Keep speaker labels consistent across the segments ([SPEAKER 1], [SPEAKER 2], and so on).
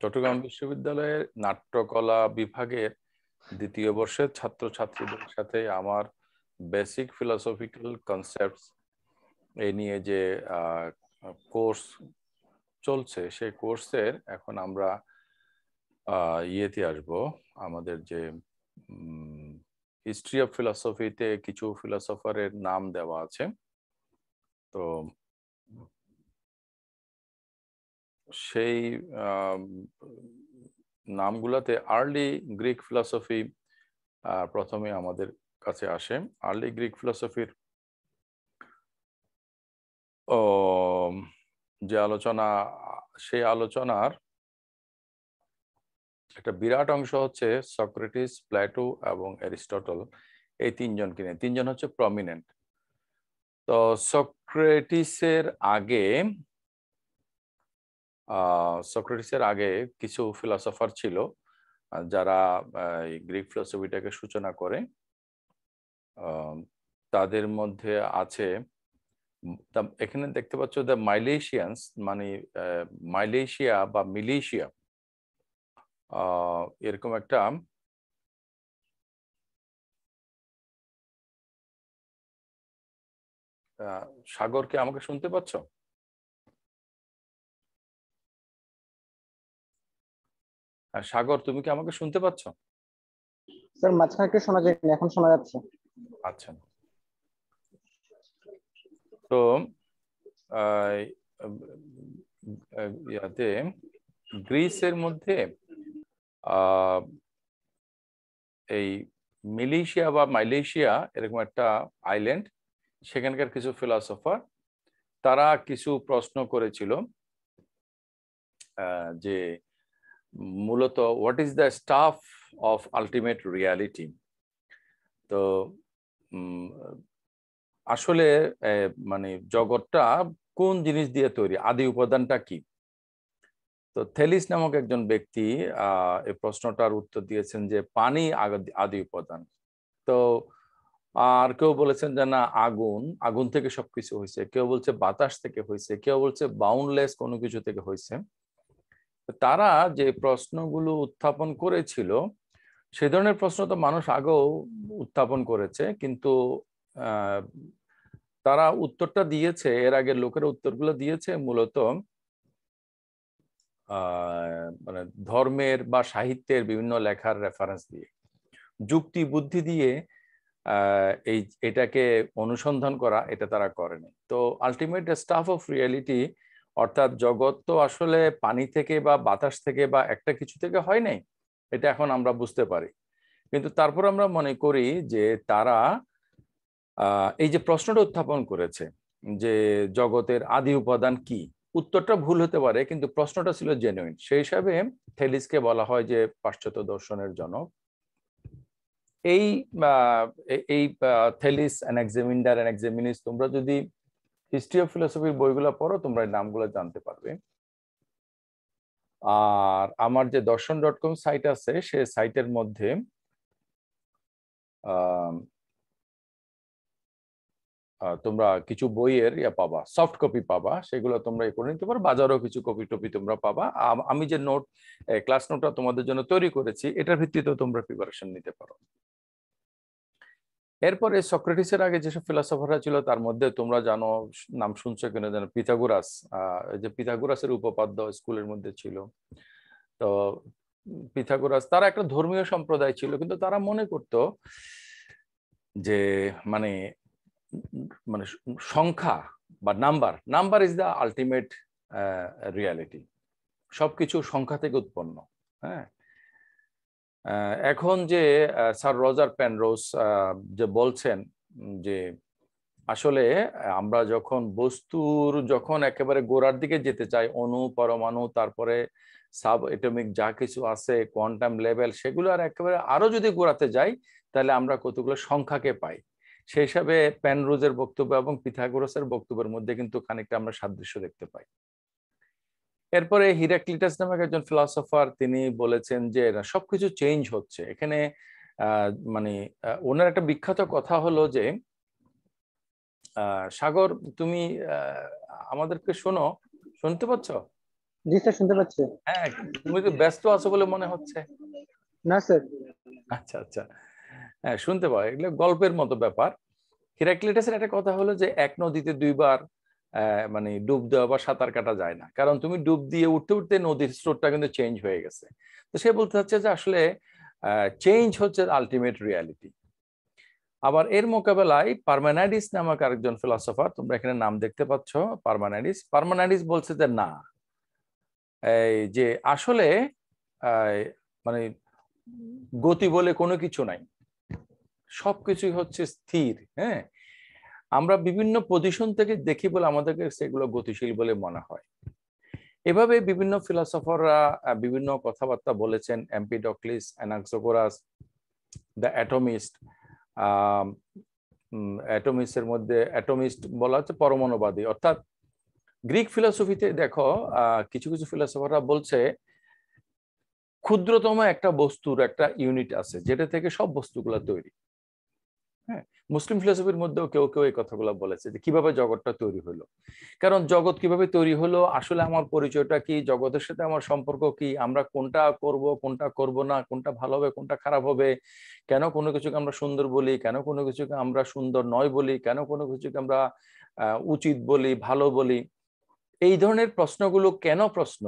[SPEAKER 1] চট্টগ্রাম বিশ্ববিদ্যালয়ের নাট্যকলা বিভাগের দ্বিতীয় বর্ষের ছাত্রছাত্রীদের সাথে আমার বেসিক ফিলোসফিক্যাল কনসেপ্টস এই নিয়ে যে কোর্স চলছে সেই কোর্সের এখন আমরা ইয়েতে আসবো, আমাদের যে হিস্ট্রি অফ ফিলসফিতে কিছু ফিলোসফারের নাম দেওয়া আছে। তো সেই নামগুলোতে আর্লি গ্রিক ফিলসফি প্রথমে আমাদের কাছে আসে। আর্লি গ্রিক ফিলসফির যে আলোচনা, সেই আলোচনার একটা বিরাট অংশ হচ্ছে সক্রেটিস, প্লেটো এবং অ্যারিস্টটল, এই তিনজনকে নিয়ে। তিনজন হচ্ছে প্রমিনেন্ট। তো সক্রেটিসের আগে কিছু ফিলসফার ছিল যারা গ্রিক ফিলসফিটাকে সূচনা করে। তাদের মধ্যে আছে, এখানে দেখতে পাচ্ছ দ্য মাইলেশিয়ানস, মানে মাইলেশিয়া বা মিলেশিয়া, এরকম একটা সাগরকে আমাকে শুনতে পাচ্ছ? সাগর, তুমি কি আমাকে শুনতে পাচ্ছ?
[SPEAKER 2] স্যার মাঝখানে একটু শোনা যায়নি, এখন শোনা যাচ্ছে।
[SPEAKER 1] আচ্ছা। তো ইয়াতে গ্রিসের মধ্যে এই মিলেশিয়া বা মাইলেশিয়া এরকম একটা আইল্যান্ড, সেখানকার কিছু ফিলসফার তারা কিছু প্রশ্ন করেছিল যে মূলত what is the staff of ultimate reality. তো আসলে মানে জগৎটা কোন জিনিস দিয়ে তৈরি, আদি উপাদানটা কি? তো থেলিস নামক একজন ব্যক্তি এই প্রশ্নটার উত্তর দিয়েছেন যে পানি আদি উপাদান। তো আর কেউ বলেছেন যে না, আগুন, আগুন থেকে সবকিছু হয়েছে। কেউ বলছে বাতাস থেকে হয়েছে, কেউ বলছে বাউন্ডলেস কোনো কিছু থেকে হয়েছে। তারা যে প্রশ্নগুলো উত্থাপন করেছিল সেই ধরনের প্রশ্ন তো মানুষ আগেও উত্থাপন করেছে, কিন্তু তারা উত্তরটা দিয়েছে, এর আগের লোকেরা উত্তরগুলো দিয়েছে মূলত মানে ধর্মের বা সাহিত্যের বিভিন্ন লেখার রেফারেন্স দিয়ে, যুক্তি বুদ্ধি দিয়ে এটাকে অনুসন্ধান করা, এটা তারা করেনি। তো আলটিমেট স্টাফ অফ রিয়েলিটি, অর্থাৎ জগৎ তো আসলে পানি থেকে বা বাতাস থেকে বা একটা কিছু থেকে হয় নাই, এটা এখন আমরা বুঝতে পারি। কিন্তু তারপর আমরা মনে করি যে তারা এই যে প্রশ্নটা উত্থাপন করেছে যে জগতের আদি উপাদান কি, উত্তরটা ভুল হতে পারে কিন্তু প্রশ্নটা ছিল জেনুইন। সেই হিসাবে থেলিসকে বলা হয় যে পাশ্চাত্য দর্শনের জনক। এই এই থেলিস, অ্যানাক্সিমেন্ডার, অ্যানাক্সিমেনিস, তোমরা যদি হিস্ট্রি অফ ফিলোসফির বইগুলো পড়ো তোমরা এই নামগুলো জানতে পারবে। আর আমার যে দর্শন.com সাইট আছে, সে সাইটের মধ্যে তোমরা কিছু বইয়ের পাবা, সফট কপি পাবা, সেগুলো তোমরা করে নিতে পারো। বাজারেও কিছু কপি টপি তোমরা পাবা। আমি যে নোট, ক্লাস নোটটা তোমাদের জন্য তৈরি করেছি, এটার ভিত্তিতেও তোমরা প্রিপারেশন নিতে পারো। এরপরে সক্রেটিসের আগে যেসব ফিলোসফাররা ছিল তার মধ্যে তোমরা জানো, নাম শুনছো কিনা জানো, পিথাগোরাস। যে পিথাগোরাসের উপপাদ্য স্কুলের মধ্যে ছিল। তো পিথাগোরাস, তারা একটা ধর্মীয় সম্প্রদায় ছিল, কিন্তু তারা মনে করতো যে মানে মানে সংখ্যা বা number, number is the ultimate reality, সবকিছু সংখ্যা থেকে উৎপন্ন। হ্যাঁ, এখন যে স্যার রজার পেনরোজ যে বলছেন যে আসলে আমরা যখন একেবারে গোড়ার দিকে যেতে চাই, অণু, পরমাণু, তারপরে সাব এটমিক যা কিছু আছে, কোয়ান্টাম লেভেল, সেগুলো আর একেবারে আরো যদি গোড়াতে যাই তাহলে আমরা কতগুলো সংখ্যাকে পাই। সেই হিসাবে পেনরোজের বক্তব্য এবং পিথাগোরাসের বক্তব্যের মধ্যে কিন্তু খানিকটা আমরা সাদৃশ্য দেখতে পাই। এরপরে হিরাক্লিটাস নামক একজন ফিলসফার, তিনি বলেছেন যে সবকিছু চেঞ্জ হচ্ছে এখানে। মানে ওনার একটা বিখ্যাত কথা হলো যে সাগর, তুমি আমাদেরকে শুনতে পাচ্ছ?
[SPEAKER 2] জি স্যার, শুনতে পাচ্ছি।
[SPEAKER 1] হ্যাঁ, তুমি তো ব্যস্ত আছো বলে মনে হচ্ছে।
[SPEAKER 2] না স্যার।
[SPEAKER 1] আচ্ছা আচ্ছা, হ্যাঁ শুনতে পাও, এগুলো গল্পের মতো ব্যাপার। হিরাক্লিটাসের একটা কথা হলো যে এক নদীতে দুইবার মানে ডুব দেওয়া বা সাঁতার কাটা যায় না, কারণ তুমি ডুব দিয়ে উঠতে উঠতে নদীর স্রোতটা কিন্তু চেঞ্জ হয়ে গেছে। তো সে বলতে চাচ্ছে যে আসলে চেঞ্জ হচ্ছে আলটিমেট রিয়ালিটি। আবার এর মোকাবেলায় পারমানাইডিস নামক আরেকজন ফিলসফার, তোমরা এখানে নাম দেখতে পাচ্ছ, পারমানাইডিস। পারমানাইডিস বলছে যে না, এই যে আসলে আহ, মানে গতি বলে কোনো কিছু নাই, সবকিছুই হচ্ছে স্থির। হ্যাঁ, আমরা বিভিন্ন পজিশন থেকে দেখি বলে আমাদেরকে সেগুলো গতিশীল বলে মনে হয়। এভাবে বিভিন্ন ফিলসফাররা বিভিন্ন কথাবার্তা বলেছেন, এম্পিডক্লিস, অ্যানাক্সাগোরাস, দ্য অ্যাটমিস্ট। অ্যাটমিস্টের মধ্যে অ্যাটমিস্ট বলা হচ্ছে পরমাণুবাদী, অর্থাৎ গ্রিক ফিলসফিতে দেখো কিছু কিছু ফিলসফাররা বলছে ক্ষুদ্রতম একটা বস্তুর একটা ইউনিট আছে যেটা থেকে সব বস্তুগুলো তৈরি। হ্যাঁ, মুসলিম ফিলোসফির মধ্যেও কেউ কেউ এই কথাগুলো বলেছে যে কিভাবে জগৎটা তৈরি হলো। কারণ জগৎ কিভাবে তৈরি হলো, আসলে আমার পরিচয়টা কি, জগতের সাথে আমার সম্পর্ক কি, আমরা কোনটা করব কোনটা করব না, কোনটা ভালো হবে কোনটা খারাপ হবে, কেন কোনো কিছুকে আমরা সুন্দর বলি, কেন কোনো কিছুকে আমরা সুন্দর নয় বলি, কেন কোনো কিছুকে আমরা উচিত বলি, ভালো বলি, এই ধরনের প্রশ্নগুলো কেন প্রশ্ন,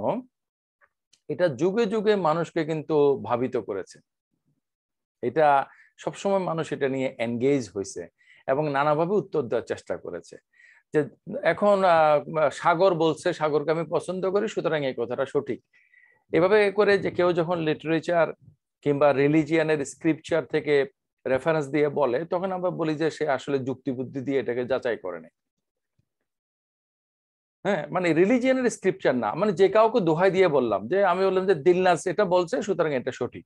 [SPEAKER 1] এটা যুগে যুগে মানুষকে কিন্তু ভাবিত করেছে। এটা সবসময় মানুষ এটা নিয়ে এনগেজ হয়েছে এবং নানাভাবে উত্তর দেওয়ার চেষ্টা করেছে। যে এখন সাগর বলছে সাগরকে আমি পছন্দ করি, সুতরাং এই কথাটা সঠিক। এভাবে করে যে কেউ যখন লিটারেচার কিংবা রিলিজিয়ানের স্ক্রিপচার থেকে রেফারেন্স দিয়ে বলে, তখন আমরা বলি যে সে আসলে যুক্তি বুদ্ধি দিয়ে এটাকে যাচাই করে নেয়। হ্যাঁ, মানে রিলিজিয়ানের স্ক্রিপচার না, মানে যে কাউকে দোহাই দিয়ে বললাম, যে আমি বললাম যে দিলনাস এটা বলছে সুতরাং এটা সঠিক।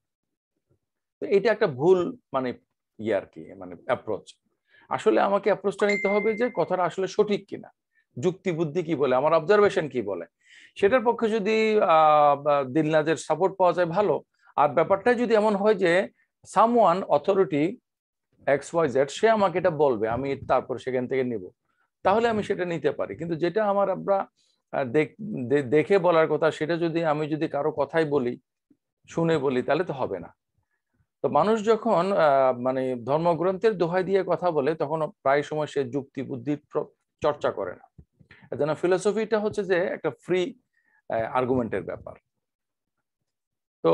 [SPEAKER 1] তো এটা একটা ভুল মানে আর কি, মানে অ্যাপ্রোচ। আসলে আমাকে অ্যাপ্রোচটা নিতে হবে যে কথাটা আসলে সঠিক কিনা, যুক্তি বুদ্ধি কি বলে, আমার অবজারভেশন কি বলে। সেটার পক্ষে যদি দিলনাজের সাপোর্ট পাওয়া যায় ভালো। আর ব্যাপারটা যদি এমন হয় যে someone authority X Y Z সে আমাকে এটা বলবে, আমি তারপর সেখান থেকে নিব, তাহলে আমি সেটা নিতে পারি। কিন্তু যেটা আমার আমরা দেখে বলার কথা, সেটা যদি আমি যদি কারো কথাই বলি, শুনে বলি, তাহলে তো হবে না। তো মানুষ যখন মানে ধর্মগ্রন্থের দোহাই দিয়ে কথা বলে, তখন প্রায় সময় সে যুক্তি বুদ্ধির চর্চা করে না। এজন্য ফিলোসফিটা হচ্ছে যে একটা ফ্রি আর্গুমেন্টের ব্যাপার। তো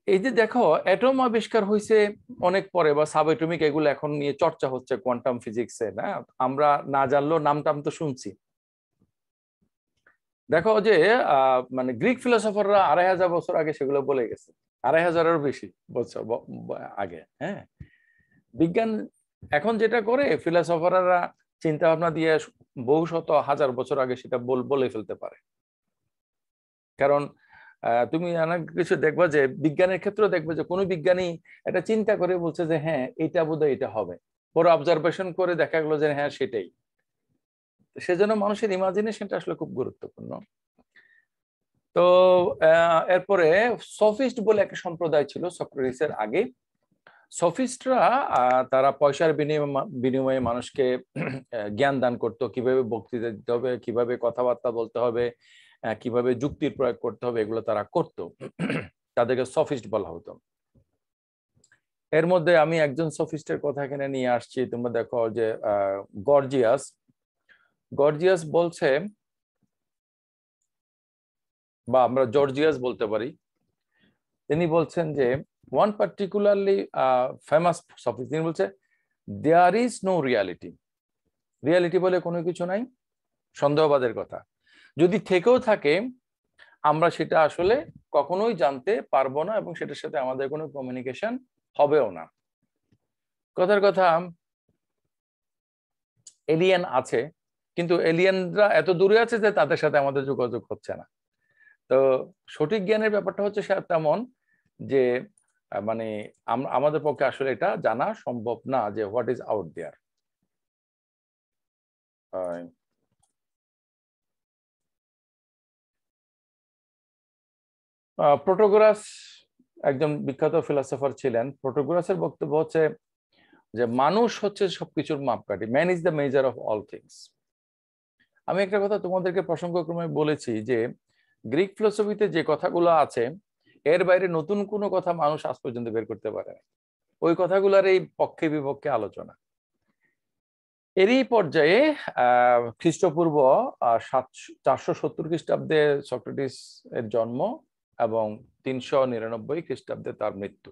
[SPEAKER 1] এই যে দেখো অ্যাটম আবিষ্কার হয়েছে অনেক পরে, বা সাবএটমিক, এগুলো এখন নিয়ে চর্চা হচ্ছে কোয়ান্টাম ফিজিক্সে, না আমরা না জানলেও নামটাম তো শুনছি। দেখো যে মানে গ্রিক ফিলোসফাররা 2500 বছর আগে সেগুলো বলে গেছে, 2500-এরও বেশি বছর আগে। হ্যাঁ, বিজ্ঞান এখন যেটা করে ফিলোসফাররা চিন্তা ভাবনা দিয়ে বহু শত হাজার বছর আগে সেটা বলে ফেলতে পারে। কারণ তুমি অনেক কিছু দেখবা যে বিজ্ঞানের ক্ষেত্রে দেখবে যে কোনো বিজ্ঞানী এটা চিন্তা করে বলছে যে হ্যাঁ এটা বোধহয় এটা হবে, পরে অবজারভেশন করে দেখা গেলো যে হ্যাঁ সেটাই। সেজন্য মানুষের ইমাজিনেশনটা আসলে খুব গুরুত্বপূর্ণ। তো এরপরে সফিস্ট বলে একটা সম্প্রদায় ছিল সক্রেটিসের আগে। সফিস্টরা তারা পয়সার বিনিময়ে মানুষকে জ্ঞান দান করতো, কিভাবে বক্তৃতা দিতে হবে, কিভাবে কথাবার্তা বলতে হবে, কিভাবে যুক্তির প্রয়োগ করতে হবে, এগুলো তারা করত। তাদেরকে সফিস্ট বলা হতো। এর মধ্যে আমি একজন সফিস্টের কথা এখানে নিয়ে আসছি, তোমরা দেখো যে গর্জিয়াস। গর্জিয়াস বলছে, বা আমরা জর্জিয়াস বলতে পারি, তিনি বলছেন যে ওয়ান পার্টিকুলারলি ফেমাস সফিস্ট, তিনি বলছে there is no reality, reality বলে কোনো কিছু নাই, সন্দেহবাদের কথা। যদি থেকেও থাকে আমরা সেটা আসলে কখনোই জানতে পারবো না, এবং সেটার সাথে আমাদের কোনো কমিউনিকেশন হবেও না। কথার কথা, এলিয়েন আছে, কিন্তু এলিয়েনরা এত দূরে আছে যে তাদের সাথে আমাদের যোগাযোগ হচ্ছে না। তো সঠিক জ্ঞানের ব্যাপারটা হচ্ছে তেমন যে মানে আমাদের পক্ষে আসলে এটা জানা সম্ভব না যে হোয়াট ইজ আউট দেয়ার। প্রোটোগোরাস একজন বিখ্যাত ফিলোসফার ছিলেন। প্রোটোগোরাসের বক্তব্য হচ্ছে যে মানুষ হচ্ছে সবকিছুর মাপকাঠি, man is the measure of all things. আমি একটা কথা তোমাদেরকে প্রসঙ্গক্রমে বলেছি যে গ্রিক ফিলোসফিতে যে কথাগুলো আছে এর বাইরে নতুন কোনো কথা মানুষ আজ পর্যন্ত বের করতে পারে না। ওই কথাগুলোর এই পক্ষে বিপক্ষে আলোচনা। এরই পর্যায়ে খ্রিস্টপূর্ব 470 খ্রিস্টাব্দে সক্রেটিস এর জন্ম এবং 399 খ্রিস্টাব্দে তার মৃত্যু।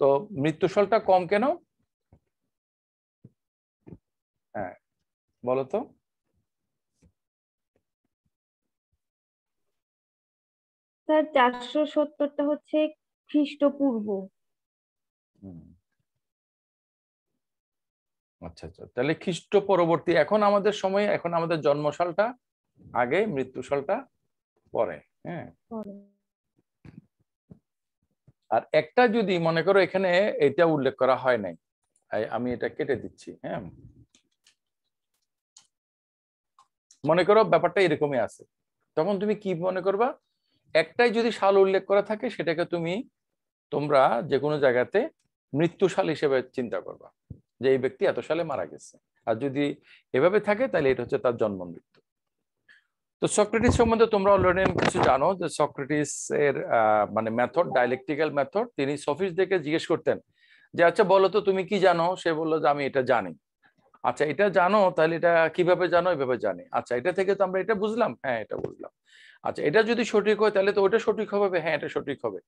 [SPEAKER 1] তো মৃত্যুশালটা কম কেন? হ্যাঁ বলতো।
[SPEAKER 3] স্যার 470টা হচ্ছে খ্রিস্টপূর্ব।
[SPEAKER 1] আচ্ছা আচ্ছা, তাহলে খ্রিস্ট পরবর্তী। এখন আমাদের সময়, এখন আমাদের জন্মসালটা আগে, মৃত্যুসালটা পরে। হ্যাঁ, আর একটা যদি মনে করো এখানে এটা উল্লেখ করা হয় নাই, আমি এটা কেটে দিচ্ছি। হ্যাঁ, মনে করো ব্যাপারটা এরকমই আছে, তখন তুমি কি মনে করবা? একটাই যদি সাল উল্লেখ করা থাকে সেটাকে তোমরা যে কোনো জায়গাতে মৃত্যুসাল হিসেবে চিন্তা করবা, যে এই ব্যক্তি এত সালে মারা গেছে। আর যদি এভাবে থাকে তাহলে এটা হচ্ছে তার জন্ম মৃত্যু। তো সক্রেটিস সম্বন্ধে তোমরা অলরেডি কিছু জানো, যে সক্রেটিস এর মানে মেথড, ডায়ালেকটিক্যাল মেথড। তিনি সফিস্টদেরকে জিজ্ঞেস করতেন যে আচ্ছা বলো তো তুমি কি জানো? সে বললো যে আমি এটা জানি। আচ্ছা এটা জানো, তাহলে এটা কিভাবে জানো? এভাবে জানি। আচ্ছা এটা থেকে তো আমরা এটা বুঝলাম, হ্যাঁ এটা বুঝলাম। আচ্ছা এটা যদি সঠিক হয় তাহলে তো ওটা সঠিক হবে, হ্যাঁ এটা সঠিক হবে।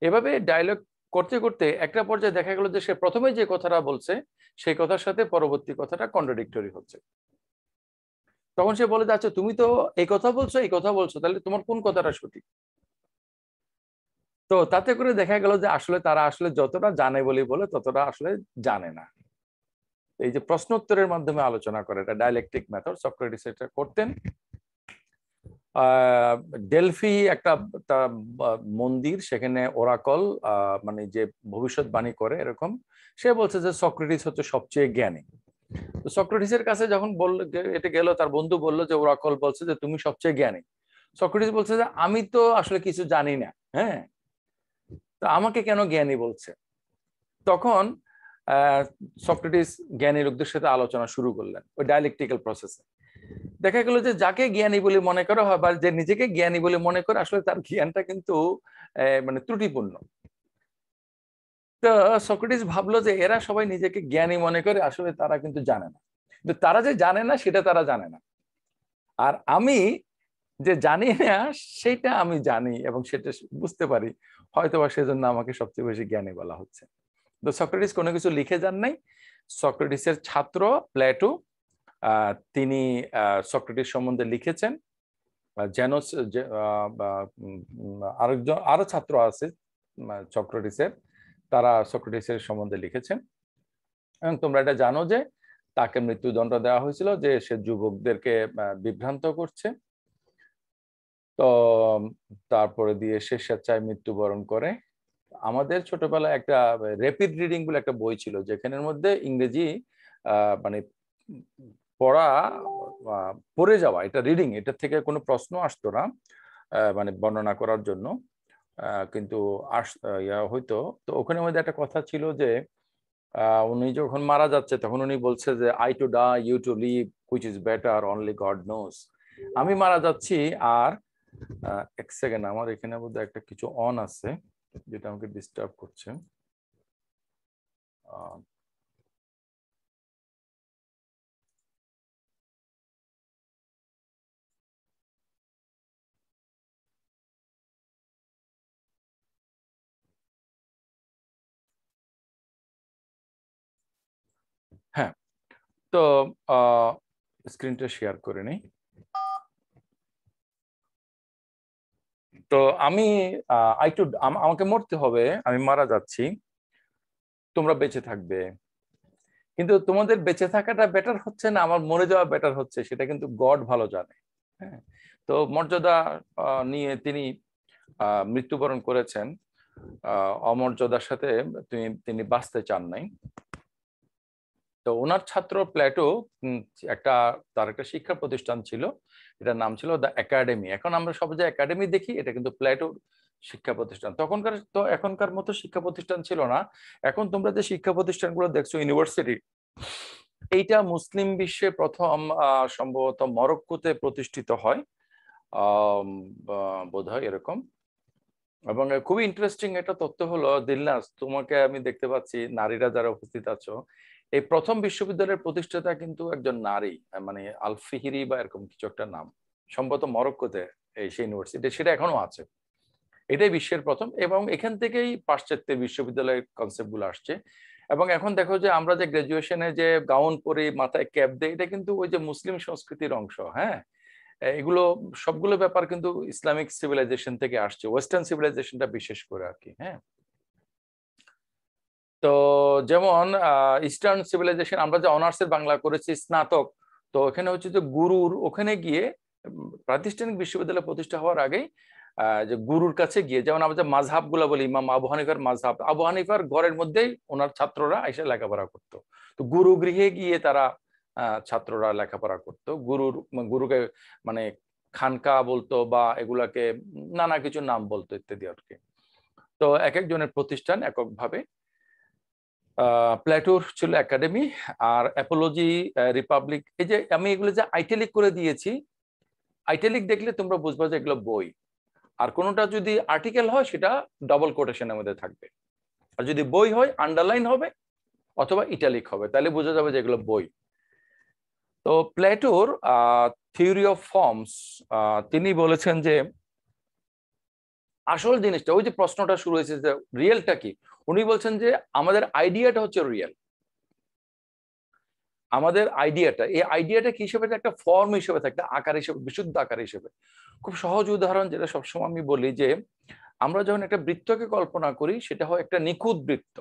[SPEAKER 1] এভাবে ডায়লগ করতে করতে একটা পর্যায়ে দেখা গেল যে সে প্রথমে যে কথাটা বলছে সেই কথার সাথে পরবর্তী কথাটা কন্ট্রাডিক্টরি হচ্ছে। তখন সে বলে যে আচ্ছা তুমি তো এই কথা বলছো, এই কথা বলছো, তাহলে তোমার কোন কথাটা সঠিক? তো তাতে করে দেখা গেল যে আসলে তারা আসলে যতটা জানে বলে বলে ততটা আসলে জানে না। এই যে প্রশ্ন উত্তরের মাধ্যমে আলোচনা করে, এটা ডায়ালেকটিক মেথড, সক্রেটিস এটা করতেন। ডেলফি একটা মন্দির, সেখানে ওরাকল মানে যে ভবিষ্যৎবাণী করে এরকম, সে বলছে যে সক্রেটিস হচ্ছে সবচেয়ে জ্ঞানী। তো সক্রেটিসের কাছে যখন বললো, এটা গেল, তার বন্ধু বললো যে ওরাকল বলছে যে তুমি সবচেয়ে জ্ঞানী। সক্রেটিস বলছে যে আমি তো আসলে কিছু জানি না, হ্যাঁ, তো আমাকে কেন জ্ঞানী বলছে? তখন সক্রেটিস জ্ঞানী লোকদের সাথে আলোচনা শুরু করলেন ওই ডায়ালেকটিক্যাল প্রসেসে। দেখা গেল যে যাকে জ্ঞানী বলে মনে করা হয় বা যে নিজেকে জ্ঞানী বলে মনে করে, আসলে তার জ্ঞানটা কিন্তু মানে ত্রুটিপূর্ণ। তো সক্রেটিস ভাবলো যে এরা সবাই নিজেকে জ্ঞানী মনে করে, আসলে তারা কিন্তু জানে না। কিন্তু তারা যে জানে না সেটা তারা জানে না, আর আমি যে জানি না সেটা আমি জানি এবং সেটা বুঝতে পারি, হয়তোবা সেজন্য আমাকে সবচেয়ে বেশি জ্ঞানী বলা হচ্ছে। তো সক্রেটিস কোনো কিছু লিখে যান নাই। সক্রেটিসের ছাত্র প্লেটো, তিনি সক্রেটিস সম্বন্ধে লিখেছেন। জেনোস, আরো ছাত্র আছে সক্রেটিসের, তারা সক্রেটিসের সম্বন্ধে লিখেছেন। এবং তোমরা এটা জানো যে তাকে মৃত্যুদণ্ড দেওয়া হয়েছিল, যে সে যুবকদেরকে বিভ্রান্ত করছে। তো তারপরে দিয়ে সে স্বেচ্ছায় মৃত্যুবরণ করে। আমাদের ছোটবেলায় একটা র্যাপিড রিডিং বলে একটা বই ছিল, যেখানের মধ্যে ইংরেজি মানে পড়া, পড়ে যাওয়া, এটা রিডিং, এটা থেকে কোনো প্রশ্ন আসতো না মানে বর্ণনা করার জন্য, কিন্তু হয়তো। তো ওখানে মধ্যে একটা কথা ছিল যে উনি যখন মারা যাচ্ছে তখন উনি বলছে যে I to die, you to live, which is better, only God knows. আমি মারা যাচ্ছি, আর এক সেকেন্ড, আমার এখানে বোধহয় একটা কিছু অন আছে যেটা আমাকে ডিস্টার্ব করছে। হ্যাঁ, তো স্ক্রিনটা শেয়ার করে নেই। তো আমি আমাকে মরতে হবে, আমি মারা যাচ্ছি, তোমরা বেঁচে থাকবে। কিন্তু তোমাদের বেঁচে থাকাটা বেটার হচ্ছে না আমার মরে যাওয়া বেটার হচ্ছে, সেটা কিন্তু গড ভালো জানে। হ্যাঁ, তো মর্যাদা নিয়ে তিনি মৃত্যুবরণ করেছেন। অমর্যাদার সাথে তিনি বাঁচতে চান নাই। তো ওনার ছাত্র প্লেটো তার একটা শিক্ষা প্রতিষ্ঠান ছিল, এটার নাম ছিল দ্য একাডেমি। এখন আমরা সব যে একাডেমি দেখি, এটা কিন্তু প্লেটোর শিক্ষা প্রতিষ্ঠান। তখনকার তো এখনকার মতো শিক্ষা প্রতিষ্ঠান ছিল না। এখন তোমরা যে শিক্ষা প্রতিষ্ঠানগুলো দেখছো, ইউনিভার্সিটি, এইটা মুসলিম বিশ্বে প্রথম সম্ভবত মরক্কোতে প্রতিষ্ঠিত হয়। বোধহয় এরকম। এবং খুবই ইন্টারেস্টিং একটা তথ্য হলো, দিলনাস তোমাকে আমি দেখতে পাচ্ছি, নারীরা যারা উপস্থিত আছো, এই প্রথম বিশ্ববিদ্যালয়ের প্রতিষ্ঠাতা কিন্তু একজন নারী, মানে আলফিহিরি বা এরকম কিছু একটা নাম, সম্ভবত মরক্কোতে সেই ইউনিভার্সিটি, সেটা এখনো আছে। এটাই বিশ্বের প্রথম, এবং এখান থেকেই পাশ্চাত্যের বিশ্ববিদ্যালয়ের কনসেপ্ট গুলো আসছে। এবং এখন দেখো যে আমরা যে গ্রাজুয়েশনে যে গাউন পরি, মাথায় ক্যাপ দেয়, এটা কিন্তু ওই যে মুসলিম সংস্কৃতির অংশ। হ্যাঁ, এগুলো সবগুলো ব্যাপার কিন্তু ইসলামিক সিভিলাইজেশন থেকে আসছে, ওয়েস্টার্ন সিভিলাইজেশনটা বিশেষ করে আর কি। হ্যাঁ, তো যেমন ইস্টার্ন সিভিলাইজেশন, আমরা যে অনার্সের বাংলা করেছি স্নাতক, তো ওখানে হচ্ছে যে গুরুর ওখানে গিয়ে প্রাতিষ্ঠানিক বিশ্ববিদ্যালয় প্রতিষ্ঠা হওয়ার আগেই যে গুরুর কাছে গিয়ে, যেমন আমরা যে মাযহাব গুলা বলি, ইমাম আবু হানিফার মাযহাব, আবু হানিফার ঘরের মধ্যেই ওনার ছাত্ররা এসে লেখাপড়া করতো। তো গুরু গৃহে গিয়ে তারা ছাত্ররা লেখাপড়া করতো। গুরুকে মানে খানকা বলতো, বা এগুলাকে নানা কিছু নাম বলতো ইত্যাদি আর কি। তো এক একজনের প্রতিষ্ঠান এককভাবে। প্লেটোর ছিল একাডেমি, আর অ্যাপোলজি, রিপাবলিক, এই যে আমি এগুলো যে আইটালিক করে দিয়েছি, আইটালিক দেখলে তোমরা বুঝবা যে এগুলো বই। আর কোনোটা যদি আর্টিকেল হয় সেটা ডবল কোটেশনের মধ্যে থাকবে, আর যদি বই হয় আন্ডারলাইন হবে অথবা ইটালিক হবে, তাহলে বোঝা যাবে যে এগুলো বই। তো প্লেটোর থিওরি অফ ফর্মস, তিনি বলেছেন যে আসল জিনিসটা, ওই যে প্রশ্নটা শুরু হয়েছে যে রিয়েলটা কি, উনি বলছেন যে আমাদের আইডিয়াটা হচ্ছে রিয়েল। আমাদের আইডিয়াটা, এই আইডিয়াটা কি হিসেবে, একটা ফর্ম হিসেবে থাকে, আকার হিসেবে, বিশুদ্ধ আকার হিসেবে। খুব সহজ উদাহরণ যেটা সবসময় আমি বলি, যে আমরা যখন একটা বৃত্তকে কল্পনা করি, সেটা হয় একটা নিখুঁত বৃত্ত,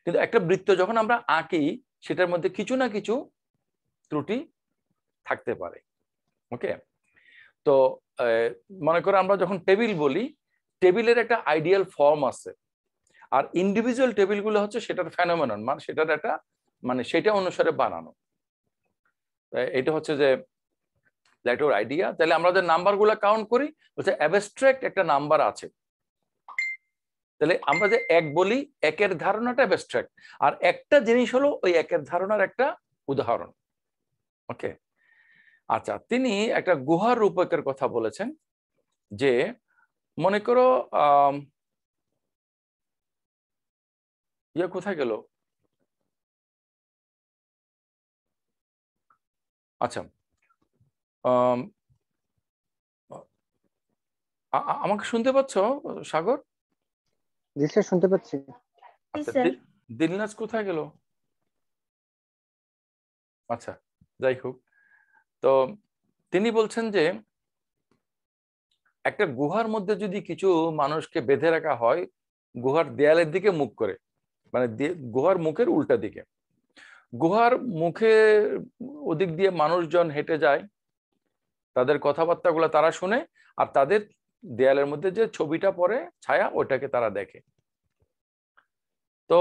[SPEAKER 1] কিন্তু একটা বৃত্ত যখন আমরা আঁকি, সেটার মধ্যে কিছু না কিছু ত্রুটি থাকতে পারে। ওকে, তো মনে করো আমরা যখন টেবিল বলি, টেবিলের একটা আইডিয়াল ফর্ম আছে, আর ইন্ডিভিজুয়াল টেবিলগুলো হচ্ছে সেটার ফেনোমেনন, মানে সেটার একটা মানে সেটা অনুসারে বানানো। এটা হচ্ছে যে প্লেটোর আইডিয়া। তাহলে আমরা যে নাম্বারগুলো কাউন্ট করি, বলছে অ্যাবস্ট্রাক্ট একটা নাম্বার আছে। তাহলে আমরা যে এক বলি, একের ধারণাটা অ্যাবস্ট্রাক্ট, আর একটা জিনিস হলো ওই একের ধারণার একটা উদাহরণ। ওকে, আচ্ছা, তিনি একটা গুহার রূপকের কথা বলেছেন, যে মনে করো কোথায় গেল, আচ্ছা, আমাকে শুনতে পাচ্ছ সাগর?
[SPEAKER 2] জি স্যার, শুনতে পাচ্ছি।
[SPEAKER 1] আচ্ছা, দিলনাজ কোথায় গেল? আচ্ছা, যাই হোক, তো তিনি বলছেন যে একটা গুহার মধ্যে যদি কিছু মানুষকে বেঁধে রাখা হয় গুহার দেয়ালের দিকে মুখ করে, মানে গুহার মুখের উল্টা দিকে, গুহার মুখে ওদিক দিয়ে মানুষজন হেঁটে যায়, তাদের কথাবার্তাগুলো তারা শুনে, আর তাদের দেয়ালের মধ্যে যে ছবিটা পড়ে ছায়া, ওটাকে তারা দেখে। তো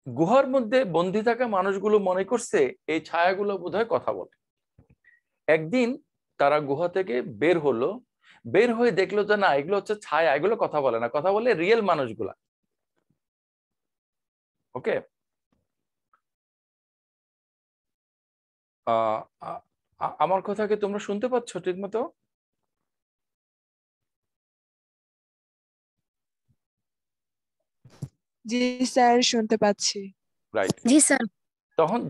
[SPEAKER 1] গুহার মধ্যে বন্দি থাকা মানুষগুলো মনে করছে এই ছায়াগুলো বোধহয় কথা বলে। একদিন তারা গুহা থেকে বের হলো, বের হয়ে দেখলো যে না, এগুলো হচ্ছে ছায়া, এগুলো কথা বলে না, কথা বলে রিয়েল মানুষগুলা। ওকে, আমার কথা কি তোমরা শুনতে পাচ্ছ ঠিক মতো?
[SPEAKER 4] জি স্যার, শুনতে পাচ্ছি।
[SPEAKER 1] রাইট,
[SPEAKER 5] জি স্যার।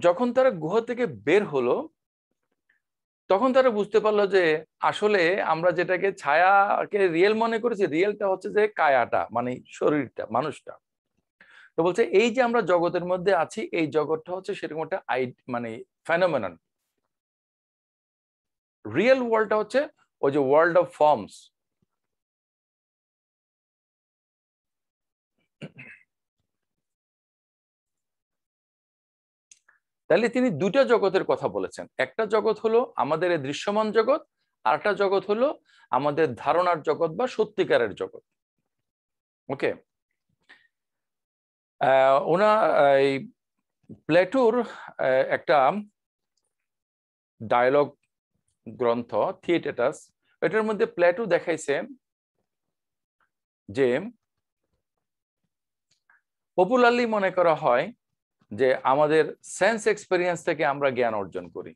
[SPEAKER 1] যখন তারা গুহা থেকে বের হলো, তখন তারা বুঝতে পারলো যে আসলে আমরা যেটাকে ছায়াকে রিয়েল মনে করেছি, রিয়েলটা হচ্ছে যে কায়াটা, মানে শরীরটা, মানুষটা। তো বলছে এই যে আমরা জগতের মধ্যে আছি, এই জগৎটা হচ্ছে সেরকম একটা মানে ফেনোমেনন। রিয়েল ওয়ার্ল্ডটা হচ্ছে ওই যে ওয়ার্ল্ড অফ ফর্মস। তাহলে তিনি দুটো জগতের কথা বলেছেন, একটা জগৎ হলো আমাদের এই দৃশ্যমান জগৎ, আর একটা জগৎ হলো আমাদের ধারণার জগৎ বা সত্যিকারের জগৎ। ওকে, ওনা এই প্লেটোর একটা ডায়লগ গ্রন্থ থিয়েটেটাস, এটার মধ্যে প্লেটো দেখাইছে যে পপুলারলি মনে করা হয় যে আমাদের সেন্স এক্সপেরিয়েন্স থেকে আমরা জ্ঞান অর্জন করি।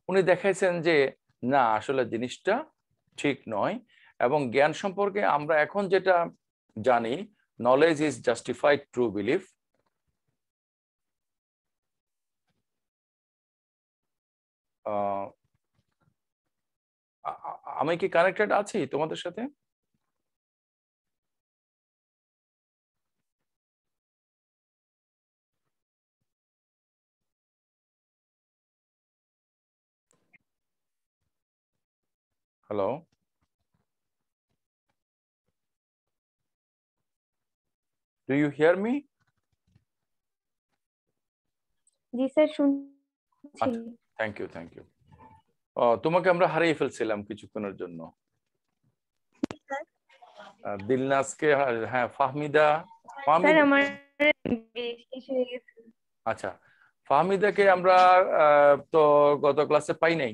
[SPEAKER 1] উনি দেখাইছেন যে না, আসলে জিনিসটা ঠিক নয়। এবং জ্ঞান সম্পর্কে আমরা এখন যেটা জানি, knowledge is justified true belief. আমি কি কানেক্টেড আছি তোমাদের সাথে? Hello, do you hear me?
[SPEAKER 3] জি স্যার, শুনছি।
[SPEAKER 1] Thank you, thank you. তোমাকে আমরা হারিয়ে ফেলছিলাম কিছুক্ষণের জন্য। দিলনাজকে, হ্যাঁ, ফাহমিদা।
[SPEAKER 3] স্যার আমার শেষ হয়ে গেছে।
[SPEAKER 1] আচ্ছা, ফাহমিদাকে আমরা তো গত ক্লাসে পাই নাই।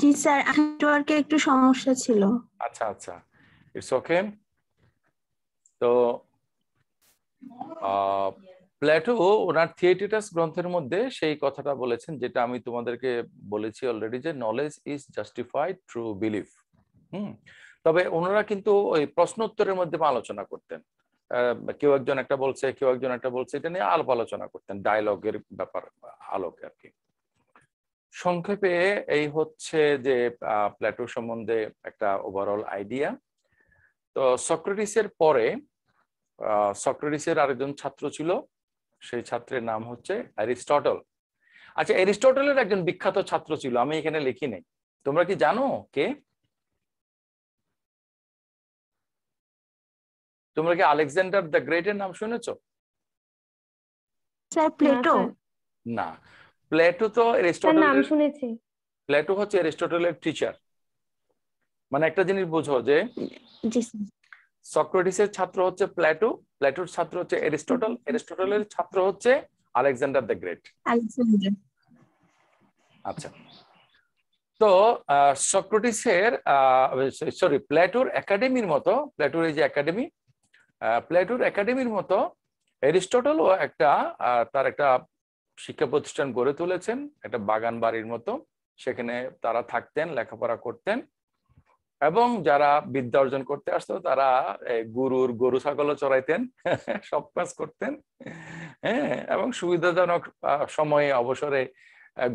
[SPEAKER 5] জি স্যার, নেটওয়ার্কে একটু সমস্যা ছিল।
[SPEAKER 1] আচ্ছা আচ্ছা, ইটস ওকে। তো প্লেটো ওনার থিয়েটিটাস গ্রন্থের মধ্যে সেই কথাটা বলেছেন, যেটা আমি তোমাদেরকে বলেছি অলরেডি, যে knowledge is justified through belief. তবে ওনারা কিন্তু ওই প্রশ্ন উত্তরের মধ্যে আলোচনা করতেন। কেউ একজন একটা বলছে, কেউ একজন একটা বলছে, এটা নিয়ে আলাপ আলোচনা করতেন, ডায়লগের ব্যাপার আলোকে আর কি। সংক্ষেপে এই হচ্ছে যে প্লেটো সম্বন্ধে একটা ওভারঅল আইডিয়া। তো সক্রেটিসের পরে সক্রেটিসের আরেকজন ছাত্র ছিল, সেই ছাত্রের নাম হচ্ছে অ্যারিস্টটল। আচ্ছা, অ্যারিস্টটলের একজন বিখ্যাত ছাত্র ছিল, আমি এখানে লিখি নাই, তোমরা কি জানো কে? তোমরা কি আলেকজান্ডার দ্য গ্রেটের নাম শুনেছো?
[SPEAKER 5] Sir Plato?
[SPEAKER 1] না, প্লেটো তো
[SPEAKER 3] নাম
[SPEAKER 1] অ্যারিস্টটলের,
[SPEAKER 3] শুনেছি।
[SPEAKER 1] প্লেটো হচ্ছে অ্যারিস্টটলের টিচার। মানে একটা জিনিস বুঝো যে
[SPEAKER 5] জি স্যার।
[SPEAKER 1] সক্রেটিসের ছাত্র হচ্ছে প্লেটো, প্লেটোর ছাত্র হচ্ছে অ্যারিস্টটল, অ্যারিস্টটলের ছাত্র হচ্ছে আলেকজান্ডার দ্য গ্রেট।
[SPEAKER 5] আলেকজান্ডার।
[SPEAKER 1] আচ্ছা, তো সক্রেটিসের সরি প্লেটোর একাডেমির মতো, প্লেটোর এই যে একাডেমি, প্লেটোর একাডেমির মতো অ্যারিস্টটলও একটা তার একটা শিক্ষা প্রতিষ্ঠান গড়ে তুলেছেন, একটা বাগান বাড়ির মতো। সেখানে তারা থাকতেন, লেখাপড়া করতেন, এবং যারা বিদ্যা অর্জন করতে আসতো তারা গুরুর গরু ছাগলও চড়াইতেন, সব কাজ করতেন। হ্যাঁ, এবং সুবিধাজনক সময়ে অবসরে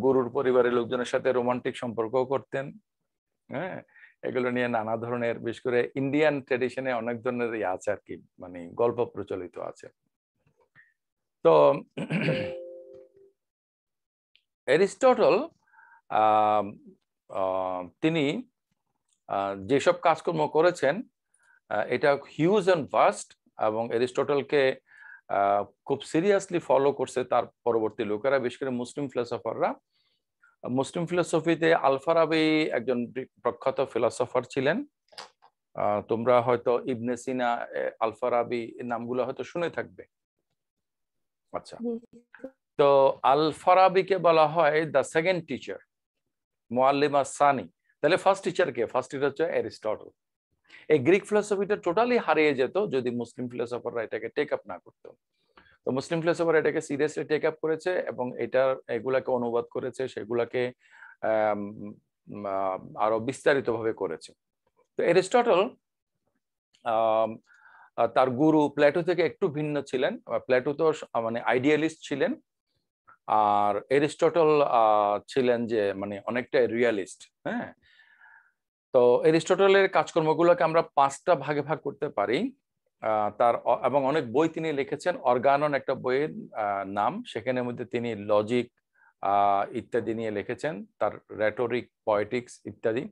[SPEAKER 1] গুরুর পরিবারের লোকজনের সাথে রোমান্টিক সম্পর্কও করতেন। হ্যাঁ, এগুলো নিয়ে নানা ধরনের, বিশেষ করে ইন্ডিয়ান ট্রেডিশনে অনেক ধরনের ইয়ে আছে আর কি, মানে গল্প প্রচলিত আছে। তো অ্যারিস্টটল তিনি যেসব কাজকর্ম করেছেন এটা হিউজ অ্যান্ড ভাস্ট, এবং অ্যারিস্টটলকে খুব সিরিয়াসলি ফলো করছে তার পরবর্তী লোকেরা, বিশেষ করে মুসলিম ফিলোসফাররা। মুসলিম ফিলোসফিতে আল-ফারাবি একজন প্রখ্যাত ফিলোসফার ছিলেন। তোমরা হয়তো ইবনে সিনা, আল-ফারাবি এর নামগুলো হয়তো শুনে থাকবে। আচ্ছা, তো আল-ফারাবিকে বলা হয় দ্য সেকেন্ড টিচার, মুআল্লিম আস-সানি। তাহলে ফার্স্ট টিচার কে? ফার্স্ট টিচার হচ্ছে অ্যারিস্টটল। এই গ্রিক ফিলোসফিটা টোটালি হারিয়ে যেত যদি মুসলিম ফিলোসফাররা এটাকে টেক আপ না করতো। তো মুসলিম ফিলোসফার এটাকে সিরিয়াসলি টেক আপ করেছে এবং এগুলাকে অনুবাদ করেছে, সেগুলাকে আরো বিস্তারিতভাবে করেছে। তো অ্যারিস্টটল তার গুরু প্লেটো থেকে একটু ভিন্ন ছিলেন। প্লেটো তো মানে আইডিয়ালিস্ট ছিলেন, আর অ্যারিস্টটল ছিলেন যে মানে অনেকটা রিয়ালিস্ট। হ্যাঁ, তো অ্যারিস্টটলের কাজকর্মগুলোকে আমরা 5টা ভাগে ভাগ করতে পারি। তার এবং অনেক বই তিনি লিখেছেন। অর্গানন একটা বইয়ের নাম, সেখানের মধ্যে তিনি লজিক ইত্যাদি নিয়ে লিখেছেন, তার রেটরিক, পয়েটিক্স ইত্যাদি।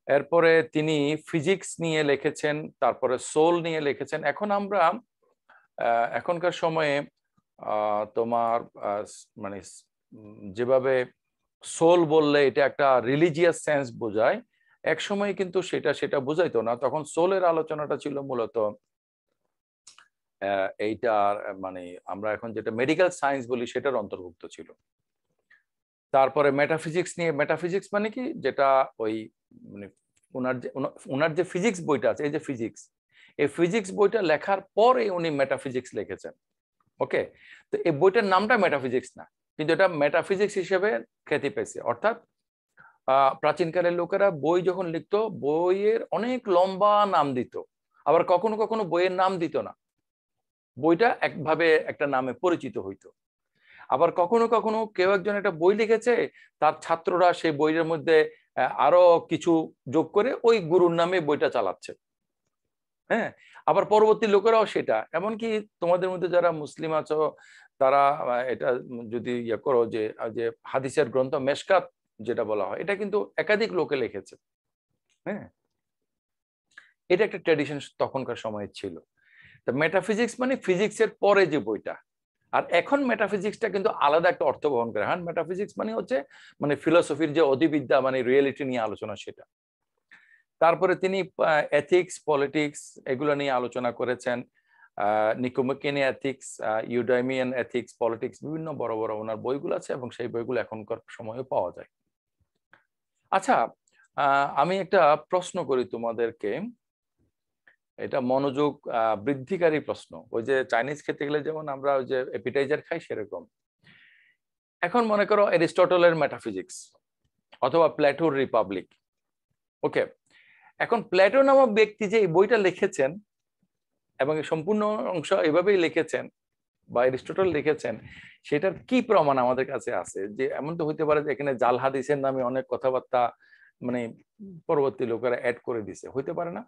[SPEAKER 1] এরপরে তিনি ফিজিক্স নিয়ে লিখেছেন, তারপরে সোল নিয়ে লিখেছেন। এখন আমরা এখনকার সময়ে তোমার মানে যেভাবে সোল বললে এটা একটা রিলিজিয়াস সেন্স বোঝায়, এক সময় কিন্তু সেটা বোঝাইতো না। তখন সোলের আলোচনাটা ছিল মূলত এইটার মানে আমরা এখন যেটা মেডিকেল সায়েন্স বলি সেটার অন্তর্ভুক্ত ছিল। তারপরে মেটাফিজিক্স নিয়ে, মেটাফিজিক্স মানে কি, যেটা ওই মানে ওনার যে ফিজিক্স বইটা আছে, এই যে ফিজিক্স, এই ফিজিক্স বইটা লেখার পরে উনি মেটাফিজিক্স লিখেছেন। ওকে, তো এই বইটার নামটা মেটাফিজিক্স না, কিন্তু এটা মেটাফিজিক্স হিসেবে খ্যাতি পেয়েছে। অর্থাৎ প্রাচীনকালের লোকেরা বই যখন লিখতো বইয়ের অনেক লম্বা নাম দিত, আবার কখনো কখনো বইয়ের নাম দিত না, বইটা একভাবে একটা নামে পরিচিত হইতো। আবার কখনো কখনো কেউ একজন একটা বই লিখেছে, তার ছাত্ররা সেই বইয়ের মধ্যে আরো কিছু যোগ করে ওই গুরুর নামে বইটা চালাচ্ছে। হ্যাঁ, আবার পরবর্তী লোকেরাও সেটা, এমনকি তোমাদের মধ্যে যারা মুসলিম আছো তারা এটা যদি ইয়ে করো যে হাদিসের গ্রন্থ মেশকাত যেটা বলা হয়, এটা কিন্তু একাধিক লোকে লিখেছে। হ্যাঁ, এটা একটা ট্র্যাডিশন তখনকার সময়ে ছিল। তো মেটাফিজিক্স মানে ফিজিক্সের পরে যে বইটা, আর এখন মেটাফিজিক্সটা কিন্তু আলাদা একটা অর্থ বহন করে। হ্যাঁ, মেটাফিজিক্স মানে হচ্ছে মানে ফিলোসফির যে অধিবিদ্যা, মানে রিয়েলিটি নিয়ে আলোচনা সেটা। তারপরে তিনি এথিক্স, পলিটিক্স এগুলো নিয়ে আলোচনা করেছেন। নিকোমাকিয়ান এথিক্স, ইউডাইমিয়ান এথিক্স, পলিটিক্স, বিভিন্ন বড় বড় ওনার বইগুলো আছে এবং সেই বইগুলো এখনকার সময়ে পাওয়া যায়। আচ্ছা, আমি একটা প্রশ্ন করি তোমাদেরকে, এটা মনোযোগ বৃদ্ধিকারী প্রশ্ন। ওই যে চাইনিজ খেতে গেলে যেমন আমরা ওই যে অ্যাপিটাইজার খাই সেরকম। এখন মনে করো অ্যারিস্টটলের মেটাফিজিক্স অথবা প্লেটোর রিপাবলিক। ওকে, এখন প্লেটো নামক ব্যক্তি যে এই বইটা লিখেছেন এবং সম্পূর্ণ অংশ এভাবেই লিখেছেন বা অ্যারিস্টটল লিখেছেন, সেটার কি প্রমাণ আমাদের কাছে আছে? যে এমন তো হইতে পারে যে এখানে জাল হাদিসের নামে অনেক কথাবার্তা মানে পরবর্তী লোকেরা অ্যাড করে দিছে, হইতে পারে না?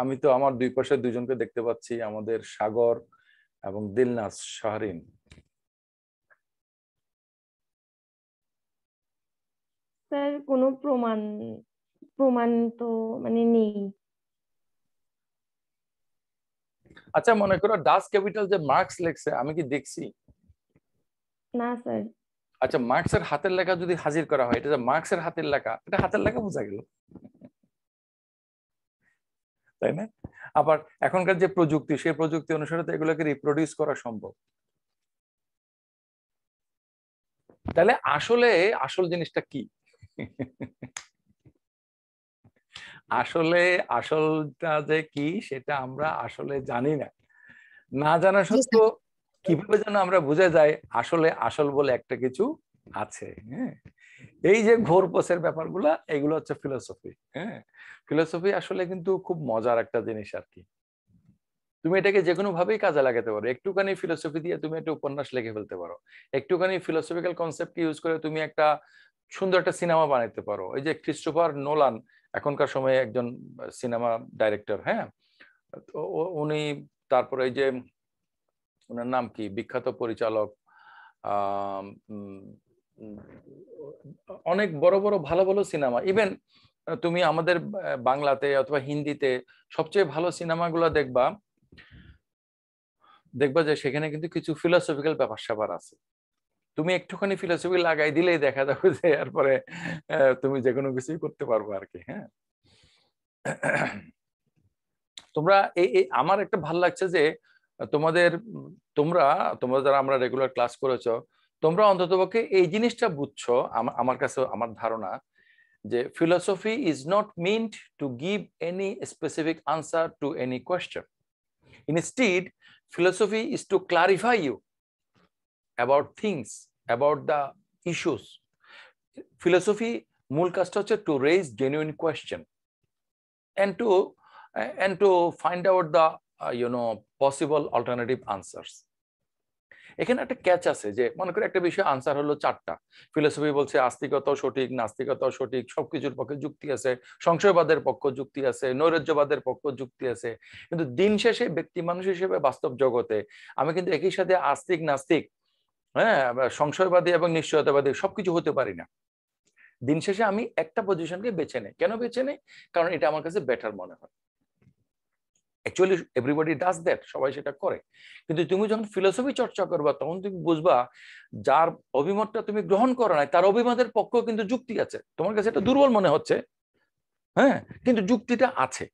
[SPEAKER 1] আমি তো আমার দুই পাশে দুইজনকে দেখতে পাচ্ছি, আমাদের সাগর এবং দিলনাস শাহরিন।
[SPEAKER 3] স্যার কোনো প্রমাণ তো মানে নেই।
[SPEAKER 1] আচ্ছা, মনে করো ডাস ক্যাপিটাল যে মার্কস লেখছে, আমি কি দেখছি?
[SPEAKER 3] না স্যার।
[SPEAKER 1] আচ্ছা, মার্কসের হাতের লেখা যদি হাজির করা হয়, এটা যে মার্কসের হাতের লেখা, এটা হাতের লেখা বোঝা গেল, তাই না? আবার এখনকার যে প্রযুক্তি, সেই প্রযুক্তি অনুসারে তো এগুলোকে রিপ্রোডিউস করা সম্ভব। তাহলে আসলে আসল জিনিসটা কি? আসলে আসলটা যে কি সেটা আমরা আসলে জানি না। না জানা সত্ত্বেও কিভাবে যেন আমরা বুঝে যাই আসলে আসল বলে একটা কিছু আছে। হ্যাঁ, এই যে ঘোর পোষের ব্যাপারগুলা, এগুলো হচ্ছে ফিলোসফি। হ্যাঁ, ফিলোসফি আসলে কিন্তু খুব মজার একটা জিনিস আর কি। তুমি এটাকে যে কোনো ভাবেই কাজে লাগাতে পারো। একটুখানি ফিলোসফি দিয়ে তুমি একটা উপন্যাস লিখে ফেলতে পারো, একটুখানি ফিলোসফিক্যাল কনসেপ্ট ইউজ করে তুমি একটা সুন্দর একটা সিনেমা বানাইতে পারো। এই যে ক্রিস্টোফার নোলান এখনকার সময়ে একজন সিনেমা ডাইরেক্টর। হ্যাঁ, তো উনি, তারপরে এই যে ওনার নাম কি, বিখ্যাত পরিচালক, অনেক বড় বড় ভালো ভালো সিনেমা, ইভেন তুমি আমাদের বাংলাতে অথবা হিন্দিতে সবচেয়ে ভালো সিনেমাগুলো দেখবা যে সেখানে কিন্তু কিছু ফিলোসফিক্যাল ব্যাপার স্যাপার আছে। তুমি একটুখানি ফিলোসফি লাগাই দিলেই দেখা যাবে যে এরপরে তুমি যে কোনো কিছুই করতে পারবো আর কি। হ্যাঁ, তোমরা এই আমার একটা ভালো লাগছে যে তোমরা যারা আমরা রেগুলার ক্লাস করেছো, তোমরা অন্ততপক্ষে এই জিনিসটা বুঝছো। আমার কাছে আমার ধারণা যে philosophy is not meant to give any specific answer to any question. Instead, philosophy is to clarify you about things, about the issues. Philosophy মূল কাজটা হচ্ছে to raise genuine question and to find out the possible alternative answers. এখানে একটা catch আছে যে মনে করি একটা বিষয় আনসার হলো 4টা। ফিলোসফি বলছে আস্তিকতাও সঠিক, নাস্তিকতাও সঠিক, সবকিছুর পক্ষে যুক্তি আছে, সংশয়বাদের পক্ষ যুক্তি আছে, নৈরাজ্যবাদের পক্ষ যুক্তি আছে। কিন্তু দিন শেষে ব্যক্তি মানুষ হিসেবে বাস্তব জগতে আমি কিন্তু একই সাথে আস্তিক, নাস্তিক, হ্যাঁ, সংশয়বাদী এবং নিশ্চয়তাবাদী সবকিছু হতে পারি না। দিন শেষে আমি একটা পজিশনকে বেছে নেই। কেন বেছে নেই? কারণ এটা আমার কাছে বেটার মনে হয়। অ্যাকচুয়ালি এভরিবডি ডাজ দ্যাট, সবাই সেটা করে। কিন্তু তুমি যখন ফিলোসফি চর্চা করবা তখন তুমি বুঝবা যার অভিমতটা তুমি গ্রহণ করো নাই তার অভিমতের পক্ষেও কিন্তু যুক্তি আছে। তোমার কাছে এটা দুর্বল মনে হচ্ছে, হ্যাঁ, কিন্তু যুক্তিটা আছে।